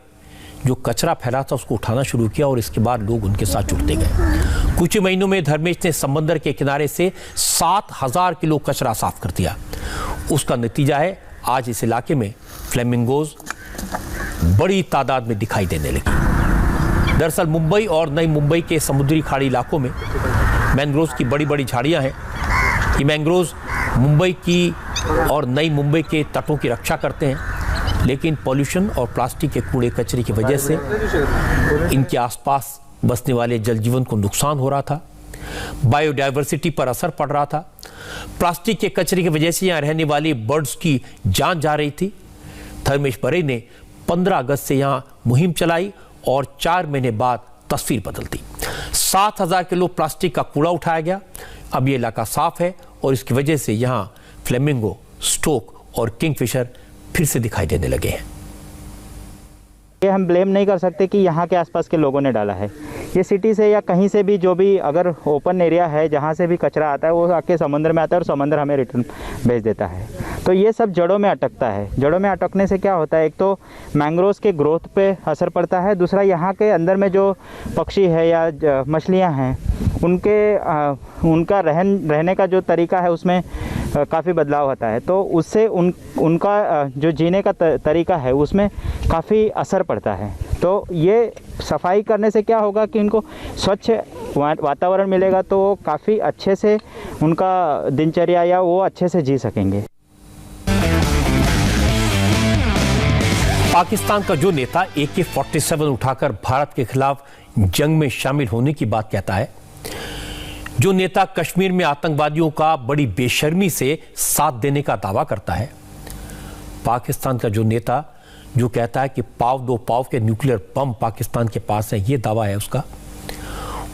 जो कचरा फैला था उसको उठाना शुरू किया और इसके बाद लोग उनके साथ जुड़ते गए। कुछ ही महीनों में धर्मेश ने समंदर के किनारे से 7000 किलो कचरा साफ कर दिया। उसका नतीजा है आज इस इलाके में फ्लेमिंगोज बड़ी तादाद में दिखाई देने लगी। दरअसल मुंबई और नई मुंबई के समुद्री खाड़ी इलाकों में मैंग्रोव्स की बड़ी बड़ी झाड़ियां हैं। ये मैंग्रोव्स मुंबई की और नई मुंबई के तटों की रक्षा करते हैं, लेकिन पॉल्यूशन और प्लास्टिक के कूड़े कचरे की वजह से इनके आसपास बसने वाले जल जीवन को नुकसान हो रहा था, बायोडायवर्सिटी पर असर पड़ रहा था। प्लास्टिक के कचरे की वजह से यहाँ रहने वाली बर्ड्स की जान जा रही थी। धर्मेश बरे ने 15 अगस्त से यहाँ मुहिम चलाई और 4 महीने बाद तस्वीर बदल दी। 7000 किलो प्लास्टिक का कूड़ा उठाया गया। अब ये इलाका साफ है और इसकी वजह से यहाँ फ्लेमिंगो, स्टोक और किंगफिशर फिर से दिखाई देने लगे हैं। ये हम ब्लेम नहीं कर सकते कि यहाँ के आसपास के लोगों ने डाला है। ये सिटी से या कहीं से भी जो भी अगर ओपन एरिया है जहाँ से भी कचरा आता है वो आके समंदर में आता है और समंदर हमें रिटर्न भेज देता है। तो ये सब जड़ों में अटकता है। जड़ों में अटकने से क्या होता है, एक तो मैंग्रोव्स के ग्रोथ पे असर पड़ता है, दूसरा यहाँ के अंदर में जो पक्षी है या मछलियाँ हैं उनका रहने का जो तरीका है उसमें काफ़ी बदलाव होता है। तो उससे उनका जो जीने का तरीका है उसमें काफ़ी असर पड़ता है। तो ये सफाई करने से क्या होगा कि इनको स्वच्छ वातावरण मिलेगा, तो काफ़ी अच्छे से उनका दिनचर्या या वो अच्छे से जी सकेंगे। पाकिस्तान का जो नेता AK-47 उठाकर भारत के खिलाफ जंग में शामिल होने की बात कहता है, जो नेता कश्मीर में आतंकवादियों का बड़ी बेशर्मी से साथ देने का दावा करता है, पाकिस्तान का जो नेता जो कहता है कि पाव दो पाव के न्यूक्लियर बम पाकिस्तान के पास है, ये दावा है उसका,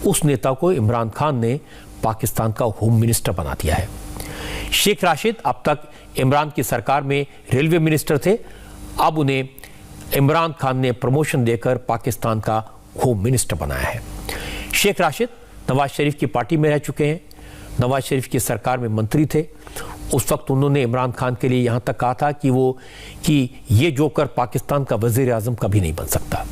उस नेता को इमरान खान ने पाकिस्तान का होम मिनिस्टर बना दिया है। शेख राशिद अब तक इमरान की सरकार में रेलवे मिनिस्टर थे, अब उन्हें इमरान खान ने प्रमोशन देकर पाकिस्तान का होम मिनिस्टर बनाया है। शेख राशिद नवाज शरीफ की पार्टी में रह चुके हैं, नवाज शरीफ की सरकार में मंत्री थे। उस वक्त उन्होंने इमरान खान के लिए यहां तक कहा था कि ये जोकर पाकिस्तान का वजीर आजम कभी नहीं बन सकता।